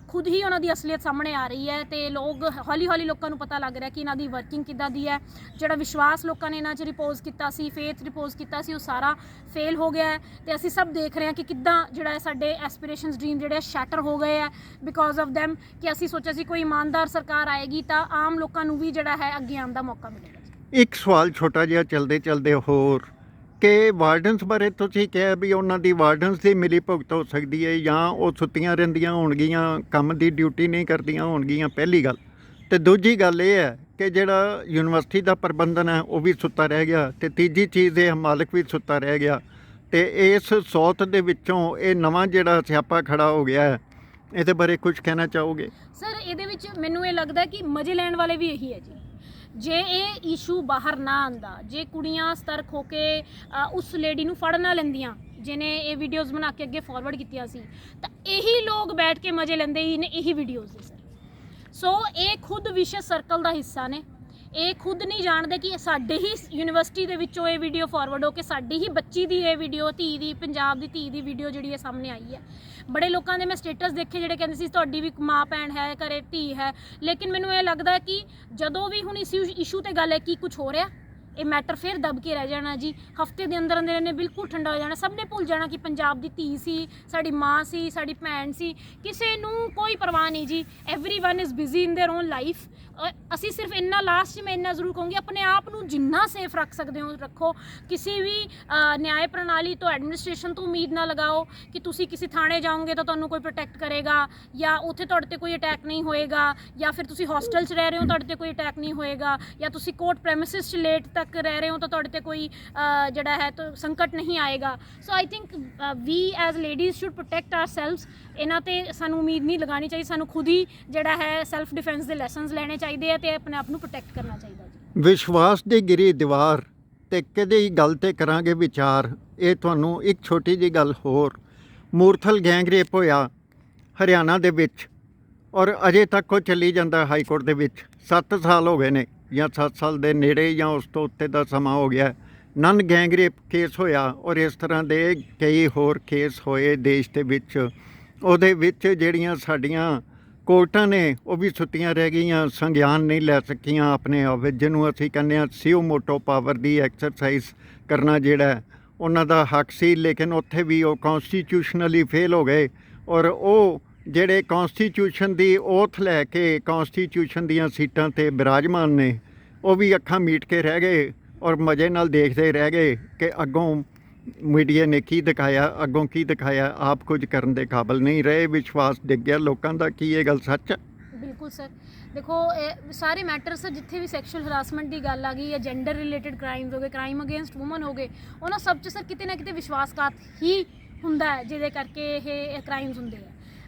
ਖੁਦ ਹੀ ਉਹਨਾਂ ਦੀ ਅਸਲੀਅਤ ਸਾਹਮਣੇ ਆ ਰਹੀ ਹੈ, ਤੇ ਲੋਕ ਹੌਲੀ ਹੌਲੀ ਲੋਕਾਂ ਨੂੰ ਪਤਾ ਲੱਗ ਰਿਹਾ ਕਿ ਇਹਨਾਂ ਦੀ ਵਰਕਿੰਗ ਕਿੱਦਾਂ ਦੀ ਹੈ। ਜਿਹੜਾ ਵਿਸ਼ਵਾਸ ਲੋਕਾਂ ਨੇ ਇਹਨਾਂ 'ਚ ਰਿਪੋਜ਼ ਕੀਤਾ ਸੀ, ਫੇਥ ਰਿਪੋਜ਼ ਕੀਤਾ ਸੀ, ਉਹ ਸਾਰਾ ਫੇਲ ਹੋ ਗਿਆ ਹੈ। ਤੇ ਅਸੀਂ ਸਭ ਦੇਖ ਰਹੇ ਹਾਂ ਕਿ ਕਿੱਦਾਂ ਜਿਹੜਾ ਹੈ ਸਾਡੇ ਐਸਪੀਰੇਸ਼ਨਸ, ਡ੍ਰੀਮ ਜਿਹੜੇ ਸ਼ੈਟਰ ਹੋ ਗਏ ਹੈ ਬਿਕੋਜ਼ ਆਫ ਦੈਮ। ਕਿ ਅਸੀਂ ਸੋਚਿਆ ਸੀ ਕੋਈ ਇਮਾਨਦਾਰ ਸਰਕਾਰ ਆਏਗੀ ਤਾਂ ਆਮ ਲੋਕਾਂ ਨੂੰ ਵੀ ਜਿਹੜਾ ਹੈ ਅੱਗੇ ਆਉਣ ਦਾ ਮੌਕਾ ਮਿਲੇਗਾ। ਇੱਕ ਸਵਾਲ ਛੋਟਾ ਜਿਹਾ ਚਲਦੇ ਹੋਰ, ਕਿ ਵਾਰਡਨਸ ਬਾਰੇ ਤੁਸੀਂ ਕਿਹਾ ਵੀ ਉਹਨਾਂ ਦੀ ਵਾਰਡਨਸ ਦੀ ਮਿਲੀ ਭੁਗਤ ਹੋ ਸਕਦੀ ਹੈ, ਜਾਂ ਉਹ ਸੁੱਤੀਆਂ ਰਹਿੰਦੀਆਂ ਹੋਣਗੀਆਂ, ਕੰਮ ਦੀ ਡਿਊਟੀ ਨਹੀਂ ਕਰਦੀਆਂ ਹੋਣਗੀਆਂ, ਪਹਿਲੀ ਗੱਲ। ਤੇ ਦੂਜੀ ਗੱਲ ਇਹ ਹੈ ਕਿ ਜਿਹੜਾ ਯੂਨੀਵਰਸਿਟੀ ਦਾ ਪ੍ਰਬੰਧਨ ਹੈ ਉਹ ਵੀ ਸੁੱਤਾ ਰਹਿ ਗਿਆ, ਤੇ ਤੀਜੀ ਚੀਜ਼ ਇਹ ਮਾਲਕ ਵੀ ਸੁੱਤਾ ਰਹਿ ਗਿਆ। ਤੇ ਇਸ ਸੌਤ ਦੇ ਵਿੱਚੋਂ ਇਹ ਨਵਾਂ ਜਿਹੜਾ ਸਿਆਪਾ ਖੜਾ ਹੋ ਗਿਆ ਹੈ, ਇਹਦੇ ਬਾਰੇ ਕੁਝ ਕਹਿਣਾ ਚਾਹੋਗੇ? ਸਰ ਇਹਦੇ ਵਿੱਚ ਮੈਨੂੰ ਇਹ ਲੱਗਦਾ ਕਿ ਮਜ਼ੇ ਲੈਣ ਵਾਲੇ ਵੀ ਇਹੀ ਹੈ ਜੀ। ਜੇ ਇਹ ਇਸ਼ੂ ਬਾਹਰ ਨਾ ਆਉਂਦਾ, ਜੇ ਕੁੜੀਆਂ ਸਤਰਕ ਹੋ ਕੇ ਉਸ ਲੇਡੀ ਨੂੰ ਫੜ ਨਾ ਲੈਂਦੀਆਂ ਜਿਹਨੇ ਇਹ ਵੀਡੀਓਜ਼ ਬਣਾ ਕੇ ਅੱਗੇ ਫਾਰਵਰਡ ਕੀਤੀਆਂ ਸੀ, ਤਾਂ ਇਹੀ ਲੋਕ ਬੈਠ ਕੇ ਮਜ਼ੇ ਲੈਂਦੇ ਹੀ ਨੇ ਇਹੀ ਵੀਡੀਓਜ਼ ਦੇ ਸਰ। ਸੋ ਇਹ ਖੁਦ ਵਿਸ਼ੇਸ਼ ਸਰਕਲ ਦਾ ਹਿੱਸਾ ਨੇ। ਇਹ ਖੁਦ ਨਹੀਂ ਜਾਣਦੇ ਕਿ ਸਾਡੇ ਹੀ ਯੂਨੀਵਰਸਿਟੀ ਦੇ ਵਿੱਚੋਂ ਇਹ ਵੀਡੀਓ ਫਾਰਵਰਡ ਹੋ ਕੇ ਸਾਡੀ ਹੀ ਬੱਚੀ ਦੀ ਇਹ ਵੀਡੀਓ, ਧੀ ਦੀ, ਪੰਜਾਬ ਦੀ ਧੀ ਦੀ ਵੀਡੀਓ ਜਿਹੜੀ ਹੈ ਸਾਹਮਣੇ ਆਈ ਹੈ। ਬੜੇ ਲੋਕਾਂ ਦੇ ਮੈਂ ਸਟੇਟਸ ਦੇਖੇ ਜਿਹੜੇ ਕਹਿੰਦੇ ਸੀ ਤੁਹਾਡੀ ਵੀ ਮਾਂ ਭੈਣ ਹੈ, ਘਰੇ ਧੀ ਹੈ। ਲੇਕਿਨ ਮੈਨੂੰ ਇਹ ਲੱਗਦਾ ਕਿ ਜਦੋਂ ਵੀ ਹੁਣ ਇਸ ਇਸ਼ੂ ਤੇ ਗੱਲ ਹੈ ਕਿ ਕੁਝ ਹੋ ਰਿਹਾ, ਇਹ ਮੈਟਰ ਫਿਰ ਦਬ ਕੇ ਰਹਿ ਜਾਣਾ ਜੀ। ਹਫਤੇ ਦੇ ਅੰਦਰ ਅੰਦਰ ਇਹਨੇ ਬਿਲਕੁਲ ਠੰਡਾ ਹੋ ਜਾਣਾ। ਸਭ ਨੇ ਭੁੱਲ ਜਾਣਾ ਕਿ ਪੰਜਾਬ ਦੀ ਧੀ ਸੀ, ਸਾਡੀ ਮਾਂ ਸੀ, ਸਾਡੀ ਭੈਣ ਸੀ। ਕਿਸੇ ਨੂੰ ਕੋਈ ਪਰਵਾਹ ਨਹੀਂ ਜੀ। Everyone is busy in their own life. ਅਸੀਂ ਸਿਰਫ ਇੰਨਾ ਲਾਸਟ 'ਚ ਮੈਂ ਇੰਨਾ ਜ਼ਰੂਰ ਕਹੂੰਗੀ, ਆਪਣੇ ਆਪ ਨੂੰ ਜਿੰਨਾ ਸੇਫ ਰੱਖ ਸਕਦੇ ਹੋ ਰੱਖੋ। ਕਿਸੇ ਵੀ ਨਿਆਂ ਪ੍ਰਣਾਲੀ ਤੋਂ, ਐਡਮਿਨਿਸਟ੍ਰੇਸ਼ਨ ਤੋਂ ਉਮੀਦ ਨਾ ਲਗਾਓ ਕਿ ਤੁਸੀਂ ਕਿਸੇ ਥਾਣੇ ਜਾਓਗੇ ਤਾਂ ਤੁਹਾਨੂੰ ਕੋਈ ਪ੍ਰੋਟੈਕਟ ਕਰੇਗਾ ਜਾਂ ਉੱਥੇ ਤੁਹਾਡੇ ਤੇ ਕੋਈ ਅਟੈਕ ਨਹੀਂ ਹੋਏਗਾ, ਜਾਂ ਫਿਰ ਤੁਸੀਂ ਹੋਸਟਲ 'ਚ ਰਹਿ ਰਹੇ ਹੋ ਤੁਹਾਡੇ ਤੇ ਕੋਈ ਅਟੈਕ ਨਹੀਂ ਹੋਏਗਾ, ਜਾਂ ਤੁਸੀਂ ਕੋਰਟ ਪ੍ਰੈਮਿਸਿਸ 'ਚ ਲੇਟ ਤੱਕ ਰਹਿ ਰਹੇ ਹੋ ਤਾਂ ਤੁਹਾਡੇ ਤੇ ਕੋਈ ਜਿਹੜਾ ਹੈ ਤਾਂ ਸੰਕਟ ਨਹੀਂ ਆਏਗਾ। So I think we as ladies should protect ourselves. ਇਹਨਾਂ ਤੇ ਸਾਨੂੰ ਉਮੀਦ ਨਹੀਂ ਲਗਾਉਣੀ ਚਾਹੀਦੀ। ਸਾਨੂੰ ਖੁਦ ਹੀ ਜਿਹੜਾ ਹੈ ਸੈਲਫ ਡਿਫੈਂਸ ਦੇ ਲੈਸਨਸ ਲੈਣੇ ਚਾਹੀਦੇ ਆ ਤੇ ਆਪਣੇ ਆਪ ਨੂੰ ਪ੍ਰੋਟੈਕਟ ਕਰਨਾ ਚਾਹੀਦਾ ਜੀ। ਵਿਸ਼ਵਾਸ ਦੀ ਗਿਰੀ ਦੀਵਾਰ ਤੇ ਕਿਹਦੀ ਗੱਲ ਤੇ ਕਰਾਂਗੇ ਵਿਚਾਰ। ਇਹ ਤੁਹਾਨੂੰ ਇੱਕ ਛੋਟੀ ਜਿਹੀ ਗੱਲ ਹੋਰ, ਮੂਰਥਲ ਗੈਂਗ ਰੇਪ ਹੋਇਆ ਹਰਿਆਣਾ ਦੇ ਵਿੱਚ ਔਰ ਅਜੇ ਤੱਕ ਉਹ ਚੱਲੀ ਜਾਂਦਾ ਹਾਈ ਕੋਰਟ ਦੇ ਵਿੱਚ। 7 ਸਾਲ ਹੋ ਗਏ ਨੇ ਜਾਂ 7 ਸਾਲ ਦੇ ਨੇੜੇ ਜਾਂ ਉਸ ਤੋਂ ਉੱਤੇ ਦਾ ਸਮਾਂ ਹੋ ਗਿਆ। ਨਨ ਗੈਂਗ ਰੇਪ ਕੇਸ ਹੋਇਆ ਔਰ ਇਸ ਤਰ੍ਹਾਂ ਦੇ ਕਈ ਹੋਰ ਕੇਸ ਹੋਏ ਦੇਸ਼ ਦੇ ਵਿੱਚ। ਉਹਦੇ ਵਿੱਚ ਜਿਹੜੀਆਂ ਸਾਡੀਆਂ ਕੋਰਟਾਂ ਨੇ ਉਹ ਵੀ ਸੁੱਤੀਆਂ ਰਹਿ ਗਈਆਂ, ਸੰਗਿਆਨ ਨਹੀਂ ਲੈ ਸਕੀਆਂ ਆਪਣੇ ਆਪ ਵਿੱਚ, ਜਿਹਨੂੰ ਅਸੀਂ ਕਹਿੰਦੇ ਹਾਂ ਸਿਓ ਮੋਟੋ ਪਾਵਰ ਦੀ ਐਕਸਰਸਾਈਜ਼ ਕਰਨਾ ਜਿਹੜਾ ਉਹਨਾਂ ਦਾ ਹੱਕ ਸੀ। ਲੇਕਿਨ ਉੱਥੇ ਵੀ ਉਹ ਕੌਂਸਟੀਟਿਊਸ਼ਨਲੀ ਫੇਲ ਹੋ ਗਏ ਔਰ ਉਹ ਜਿਹੜੇ ਕੌਂਸਟੀਟਿਊਸ਼ਨ ਦੀ ਓਥ ਲੈ ਕੇ ਕੌਂਸਟੀਟਿਊਸ਼ਨ ਦੀਆਂ ਸੀਟਾਂ 'ਤੇ ਬਿਰਾਜਮਾਨ ਨੇ, ਉਹ ਵੀ ਅੱਖਾਂ ਮੀਟ ਕੇ ਰਹਿ ਗਏ ਔਰ ਮਜ਼ੇ ਨਾਲ ਦੇਖਦੇ ਰਹਿ ਗਏ ਕਿ ਅੱਗੋਂ ਮੀਡੀਆ ਨੇ ਕੀ ਦਿਖਾਇਆ, ਅੱਗੋਂ ਕੀ ਦਿਖਾਇਆ। ਆਪ ਕੁਝ ਕਰਨ ਦੇ ਕਾਬਲ ਨਹੀਂ ਰਹੇ। ਵਿਸ਼ਵਾਸ ਡਿੱਗ ਗਿਆ ਲੋਕਾਂ ਦਾ। ਕੀ ਇਹ ਗੱਲ ਸੱਚ ਹੈ? ਬਿਲਕੁਲ ਸਰ। ਦੇਖੋ ਇਹ ਸਾਰੇ ਮੈਟਰਸ ਜਿੱਥੇ ਵੀ ਸੈਕਸ਼ੂਅਲ ਹਰਾਸਮੈਂਟ ਦੀ ਗੱਲ ਆ ਗਈ ਜਾਂ ਜੈਂਡਰ ਰਿਲੇਟਡ ਕ੍ਰਾਈਮਸ ਹੋ ਗਏ, ਕ੍ਰਾਈਮ ਅਗੇਂਸਟ ਵੂਮਨ ਹੋ ਗਏ, ਉਹਨਾਂ ਸਭ 'ਚ ਸਰ ਕਿਤੇ ਨਾ ਕਿਤੇ ਵਿਸ਼ਵਾਸਘਾਤ ਹੀ ਹੁੰਦਾ ਹੈ ਜਿਹਦੇ ਕਰਕੇ ਇਹ ਕ੍ਰਾਈਮਸ ਹੁੰਦੇ ਆ।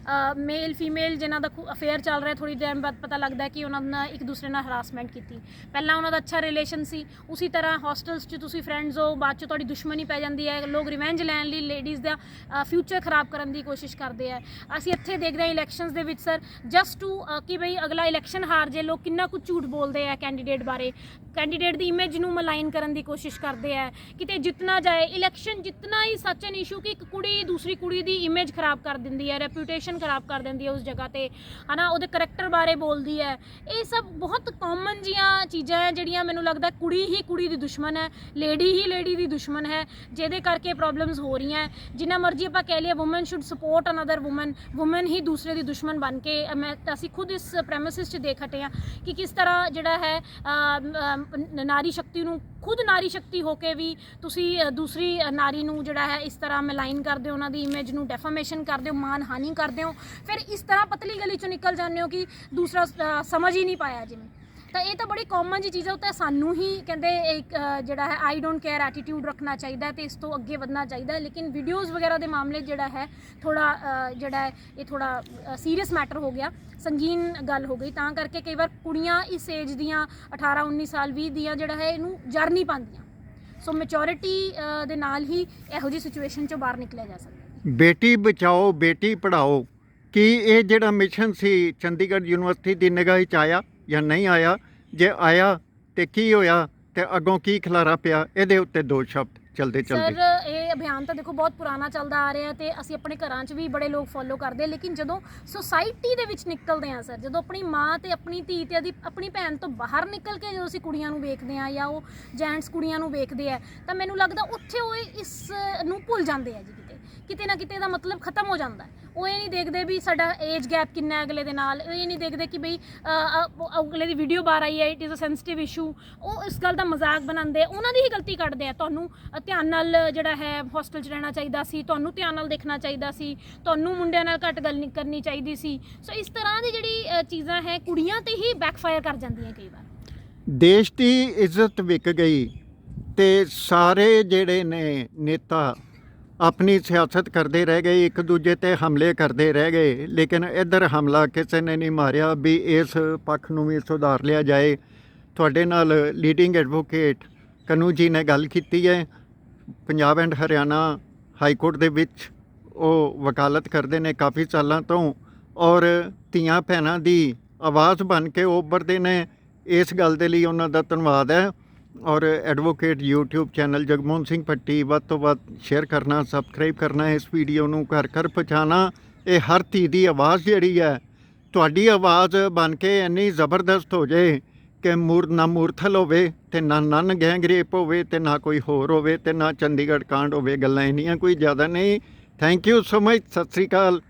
ਮੇਲ ਫੀਮੇਲ ਜਿਨ੍ਹਾਂ ਦਾ ਅਫੇਅਰ ਚੱਲ ਰਿਹਾ, ਥੋੜ੍ਹੀ ਦੇਰ ਬਾਅਦ ਪਤਾ ਲੱਗਦਾ ਕਿ ਉਹਨਾਂ ਨੇ ਇੱਕ ਦੂਸਰੇ ਨਾਲ ਹਰਾਸਮੈਂਟ ਕੀਤੀ। ਪਹਿਲਾਂ ਉਹਨਾਂ ਦਾ ਅੱਛਾ ਰਿਲੇਸ਼ਨ ਸੀ, ਉਸੇ ਤਰ੍ਹਾਂ ਹੋਸਟਲਸ 'ਚ ਤੁਸੀਂ ਫਰੈਂਡਸ ਹੋ, ਬਾਅਦ 'ਚ ਤੁਹਾਡੀ ਦੁਸ਼ਮਣੀ ਪੈ ਜਾਂਦੀ ਹੈ। ਲੋਕ ਰਿਵੈਂਜ ਲੈਣ ਲਈ ਲੇਡੀਜ਼ ਦਾ ਫਿਊਚਰ ਖਰਾਬ ਕਰਨ ਦੀ ਕੋਸ਼ਿਸ਼ ਕਰਦੇ ਆ। ਅਸੀਂ ਇੱਥੇ ਦੇਖਦੇ ਹਾਂ ਇਲੈਕਸ਼ਨਸ ਦੇ ਵਿੱਚ ਸਰ, ਜਸਟ ਟੂ ਕਿ ਬਈ ਅਗਲਾ ਇਲੈਕਸ਼ਨ ਹਾਰ ਜੇ, ਲੋਕ ਕਿੰਨਾ ਕੁਝ ਝੂਠ ਬੋਲਦੇ ਆ ਕੈਂਡੀਡੇਟ ਬਾਰੇ, ਕੈਂਡੀਡੇਟ ਦੀ ਇਮੇਜ ਨੂੰ ਮਲਾਈਨ ਕਰਨ ਦੀ ਕੋਸ਼ਿਸ਼ ਕਰਦੇ ਆ। ਕਿਤੇ ਜਿੱਤਣਾ ਜਾਏ ਇਲੈਕਸ਼ਨ, ਜਿੱਤਣਾ ਹੀ ਸੱਚ ਐਨ ਇਸ਼ੂ ਕਿ ਇੱਕ ਕੁੜੀ ਦੂਸਰੀ ਕੁੜੀ ਦੀ ਇਮੇਜ ਖਰਾਬ ਕਰ ਦਿੰਦੀ ਹੈ, ਰੈਪੂਟੇਸ਼ਨ ਖਰਾਬ ਕਰ ਦਿੰਦੀ ਹੈ ਉਸ ਜਗ੍ਹਾ ਤੇ, ਹੈ ਨਾ, ਉਹਦੇ ਕਰੈਕਟਰ ਬਾਰੇ ਬੋਲਦੀ ਹੈ। ਇਹ ਸਭ ਬਹੁਤ ਕਾਮਨ ਜੀਆਂ ਚੀਜ਼ਾਂ ਹੈ ਜਿਹੜੀਆਂ ਮੈਨੂੰ ਲੱਗਦਾ ਕੁੜੀ ਹੀ ਕੁੜੀ ਦੀ ਦੁਸ਼ਮਣ ਹੈ, ਲੇਡੀ ਹੀ ਲੇਡੀ ਦੀ ਦੁਸ਼ਮਣ ਹੈ, ਜਿਹਦੇ ਕਰਕੇ ਪ੍ਰੋਬਲਮਸ ਹੋ ਰਹੀਆਂ। ਜਿੰਨਾ ਮਰਜ਼ੀ ਆਪਾਂ ਕਹਿ ਲਈਏ woman should support another woman, woman ਹੀ ਦੂਸਰੇ ਦੀ ਦੁਸ਼ਮਣ ਬਣ ਕੇ ਅਸੀਂ ਖੁਦ ਇਸ ਪ੍ਰੈਮਿਸਿਸ 'ਚ ਦੇਖ ਹਟੇ ਹਾਂ ਕਿ ਕਿਸ ਤਰ੍ਹਾਂ ਜਿਹੜਾ ਹੈ ਨਾਰੀ ਸ਼ਕਤੀ ਨੂੰ, ਖੁਦ ਨਾਰੀ ਸ਼ਕਤੀ ਹੋ ਕੇ ਵੀ ਤੁਸੀਂ ਦੂਸਰੀ ਨਾਰੀ ਨੂੰ ਜਿਹੜਾ ਹੈ ਇਸ ਤਰ੍ਹਾਂ ਮਲਾਈਨ ਕਰਦੇ ਹੋ, ਉਹਨਾਂ ਦੀ ਇਮੇਜ ਨੂੰ ਡੈਫਾਮੇਸ਼ਨ ਕਰਦੇ ਹੋ, ਮਾਨਹਾਨੀ ਕਰਦੇ ਹੋ, ਫਿਰ ਇਸ ਤਰ੍ਹਾਂ ਪਤਲੀ ਗਲੀ 'ਚੋਂ ਨਿਕਲ ਜਾਂਦੇ ਹੋ ਕਿ ਦੂਸਰਾ ਸਮਝ ਹੀ ਨਹੀਂ ਪਾਇਆ ਜਿਵੇਂ। ਤਾਂ ਇਹ ਤਾਂ ਬੜੀ ਕਾਮਨ ਜੀ ਚੀਜ਼ ਹੈ। ਉਹ ਤਾਂ ਸਾਨੂੰ ਹੀ ਕਹਿੰਦੇ ਇੱਕ ਜਿਹੜਾ ਹੈ ਆਈ ਡੋਂਟ ਕੇਅਰ ਐਟੀਟਿਊਡ ਰੱਖਣਾ ਚਾਹੀਦਾ ਅਤੇ ਇਸ ਤੋਂ ਅੱਗੇ ਵਧਣਾ ਚਾਹੀਦਾ। ਲੇਕਿਨ ਵੀਡੀਓਜ਼ ਵਗੈਰਾ ਦੇ ਮਾਮਲੇ ਜਿਹੜਾ ਹੈ ਥੋੜ੍ਹਾ ਜਿਹੜਾ ਹੈ ਇਹ ਥੋੜ੍ਹਾ ਸੀਰੀਅਸ ਮੈਟਰ ਹੋ ਗਿਆ, ਸੰਗੀਨ ਗੱਲ ਹੋ ਗਈ। ਤਾਂ ਕਰਕੇ ਕਈ ਵਾਰ ਕੁੜੀਆਂ ਇਸ ਏਜ ਦੀਆਂ 18 19 ਸਾਲ 20 ਦੀਆਂ ਜਿਹੜਾ ਹੈ ਇਹਨੂੰ ਜਰ ਨਹੀਂ ਪਾਉਂਦੀਆਂ। ਸੋ ਮੈਚੋਰਿਟੀ ਦੇ ਨਾਲ ਹੀ ਇਹੋ ਜਿਹੀ ਸਿਚੁਏਸ਼ਨ 'ਚੋਂ ਬਾਹਰ ਨਿਕਲਿਆ ਜਾ ਸਕਦਾ। ਬੇਟੀ ਬਚਾਓ ਬੇਟੀ ਪੜ੍ਹਾਓ, ਕੀ ਇਹ ਜਿਹੜਾ ਮਿਸ਼ਨ ਸੀ ਚੰਡੀਗੜ੍ਹ ਯੂਨੀਵਰਸਿਟੀ ਦੀ ਨਿਗਾਹ 'ਚ ਆਇਆ ਜਾਂ ਨਹੀਂ ਆਇਆ? ਜੇ ਆਇਆ ਤੇ ਕੀ ਹੋਇਆ ਤੇ ਅੱਗੋਂ ਕੀ ਖਿਲਾਰਾ ਪਿਆ? ਇਹਦੇ ਉੱਤੇ ਦੋ ਸ਼ਬਦ ਚਲਦੇ ਸਰ, ਇਹ ਅਭਿਆਨ ਤਾਂ ਦੇਖੋ ਬਹੁਤ ਪੁਰਾਣਾ ਚੱਲਦਾ ਆ ਰਿਹਾ ਤੇ ਅਸੀਂ ਆਪਣੇ ਘਰਾਂ 'ਚ ਵੀ ਬੜੇ ਲੋਕ ਫੋਲੋ ਕਰਦੇ, ਲੇਕਿਨ ਜਦੋਂ ਸੁਸਾਇਟੀ ਦੇ ਵਿੱਚ ਨਿਕਲਦੇ ਆ ਸਰ, ਜਦੋਂ ਆਪਣੀ ਮਾਂ ਤੇ ਆਪਣੀ ਧੀ ਤੇ ਆਪਣੀ ਭੈਣ ਤੋਂ ਬਾਹਰ ਨਿਕਲ ਕੇ ਜਦੋਂ ਅਸੀਂ ਕੁੜੀਆਂ ਨੂੰ ਵੇਖਦੇ ਆ ਜਾਂ ਉਹ ਜੈਂਟਸ ਕੁੜੀਆਂ ਨੂੰ ਵੇਖਦੇ ਆ, ਤਾਂ ਮੈਨੂੰ ਲੱਗਦਾ ਉੱਥੇ ਉਹ ਇਸ ਨੂੰ ਭੁੱਲ ਜਾਂਦੇ ਆ ਜੀ। ਕਿਤੇ ਨਾ ਕਿਤੇ ਦਾ ਮਤਲਬ ਖਤਮ ਹੋ ਜਾਂਦਾ। ਉਹ ਇਹ ਨਹੀਂ ਦੇਖਦੇ ਵੀ ਸਾਡਾ ਏਜ ਗੈਪ ਕਿੰਨਾ ਹੈ ਅਗਲੇ ਦੇ ਨਾਲ, ਇਹ ਨਹੀਂ ਦੇਖਦੇ ਕਿ ਬਈ ਅਗਲੇ ਦੀ ਵੀਡੀਓ ਬਾਹਰ ਆਈ ਹੈ, it is a sensitive issue. ਉਹ ਇਸ ਗੱਲ ਦਾ ਮਜ਼ਾਕ ਬਣਾਉਂਦੇ, ਉਹਨਾਂ ਦੀ ਹੀ ਗਲਤੀ ਕੱਢਦੇ ਆ। ਤੁਹਾਨੂੰ ਧਿਆਨ ਨਾਲ ਜਿਹੜਾ ਹੈ ਹੋਸਟਲ 'ਚ ਰਹਿਣਾ ਚਾਹੀਦਾ ਸੀ, ਤੁਹਾਨੂੰ ਧਿਆਨ ਨਾਲ ਦੇਖਣਾ ਚਾਹੀਦਾ ਸੀ, ਤੁਹਾਨੂੰ ਮੁੰਡਿਆਂ ਨਾਲ ਘੱਟ ਗੱਲ ਨਹੀਂ ਕਰਨੀ ਚਾਹੀਦੀ ਸੀ। ਸੋ ਇਸ ਤਰ੍ਹਾਂ ਦੀ ਜਿਹੜੀ ਚੀਜ਼ਾਂ ਹੈ ਕੁੜੀਆਂ ਤੇ ਹੀ ਬੈਕਫਾਇਰ ਕਰ ਜਾਂਦੀਆਂ ਕਈ ਵਾਰ। ਦੇਸ਼ ਦੀ ਇੱਜ਼ਤ ਵਿਕ ਗਈ ਤੇ ਸਾਰੇ ਜਿਹੜੇ ਨੇ ਨੇਤਾ ਆਪਣੀ ਸਿਆਸਤ ਕਰਦੇ ਰਹਿ ਗਏ, ਇੱਕ ਦੂਜੇ ਤੇ ਹਮਲੇ ਕਰਦੇ ਰਹਿ ਗਏ। ਲੇਕਿਨ ਇੱਧਰ ਹਮਲਾ ਕਿਸੇ ਨੇ ਨਹੀਂ ਮਾਰਿਆ ਵੀ ਇਸ ਪੱਖ ਨੂੰ ਵੀ ਸੁਧਾਰ ਲਿਆ ਜਾਏ। ਤੁਹਾਡੇ ਨਾਲ ਲੀਡਿੰਗ ਐਡਵੋਕੇਟ ਕਨੂ ਜੀ ਨੇ ਗੱਲ ਕੀਤੀ ਹੈ। Punjab and Haryana high court ਦੇ ਵਿੱਚ ਉਹ ਵਕਾਲਤ ਕਰਦੇ ਨੇ ਕਾਫੀ ਸਾਲਾਂ ਤੋਂ ਔਰ ਧੀਆਂ ਭੈਣਾਂ ਦੀ ਆਵਾਜ਼ ਬਣ ਕੇ ਉੱਭਰਦੇ ਨੇ। ਇਸ ਗੱਲ ਦੇ ਲਈ ਉਹਨਾਂ ਦਾ ਧੰਨਵਾਦ ਹੈ। ਔਰ advocate YouTube channel Jagmohan Singh Bhatti ਵੱਧ ਤੋਂ ਵੱਧ ਸ਼ੇਅਰ ਕਰਨਾ, ਸਬਸਕ੍ਰਾਈਬ ਕਰਨਾ, ਇਸ ਵੀਡੀਓ ਨੂੰ ਘਰ ਘਰ ਪਹੁੰਚਾਉਣਾ। ਇਹ ਹਰ ਧੀ ਦੀ ਆਵਾਜ਼ ਜਿਹੜੀ ਹੈ ਤੁਹਾਡੀ ਆਵਾਜ਼ ਬਣ ਕੇ ਇੰਨੀ ਜ਼ਬਰਦਸਤ ਹੋ ਜਾਏ ਕਿ ਨਾ ਮੂਰਥਲ ਹੋਵੇ ਤੇ ਨਾ ਨਨ ਗੈਂਗ ਰੇਪ ਹੋਵੇ ਤੇ ਨਾ ਕੋਈ ਹੋਰ ਹੋਵੇ ਤੇ ਨਾ ਚੰਡੀਗੜ੍ਹ ਕਾਂਡ ਹੋਵੇ। ਗੱਲਾਂ ਇੰਨੀਆਂ ਕੋਈ ਜ਼ਿਆਦਾ ਨਹੀਂ। Thank you so much. Sat Sri Akal.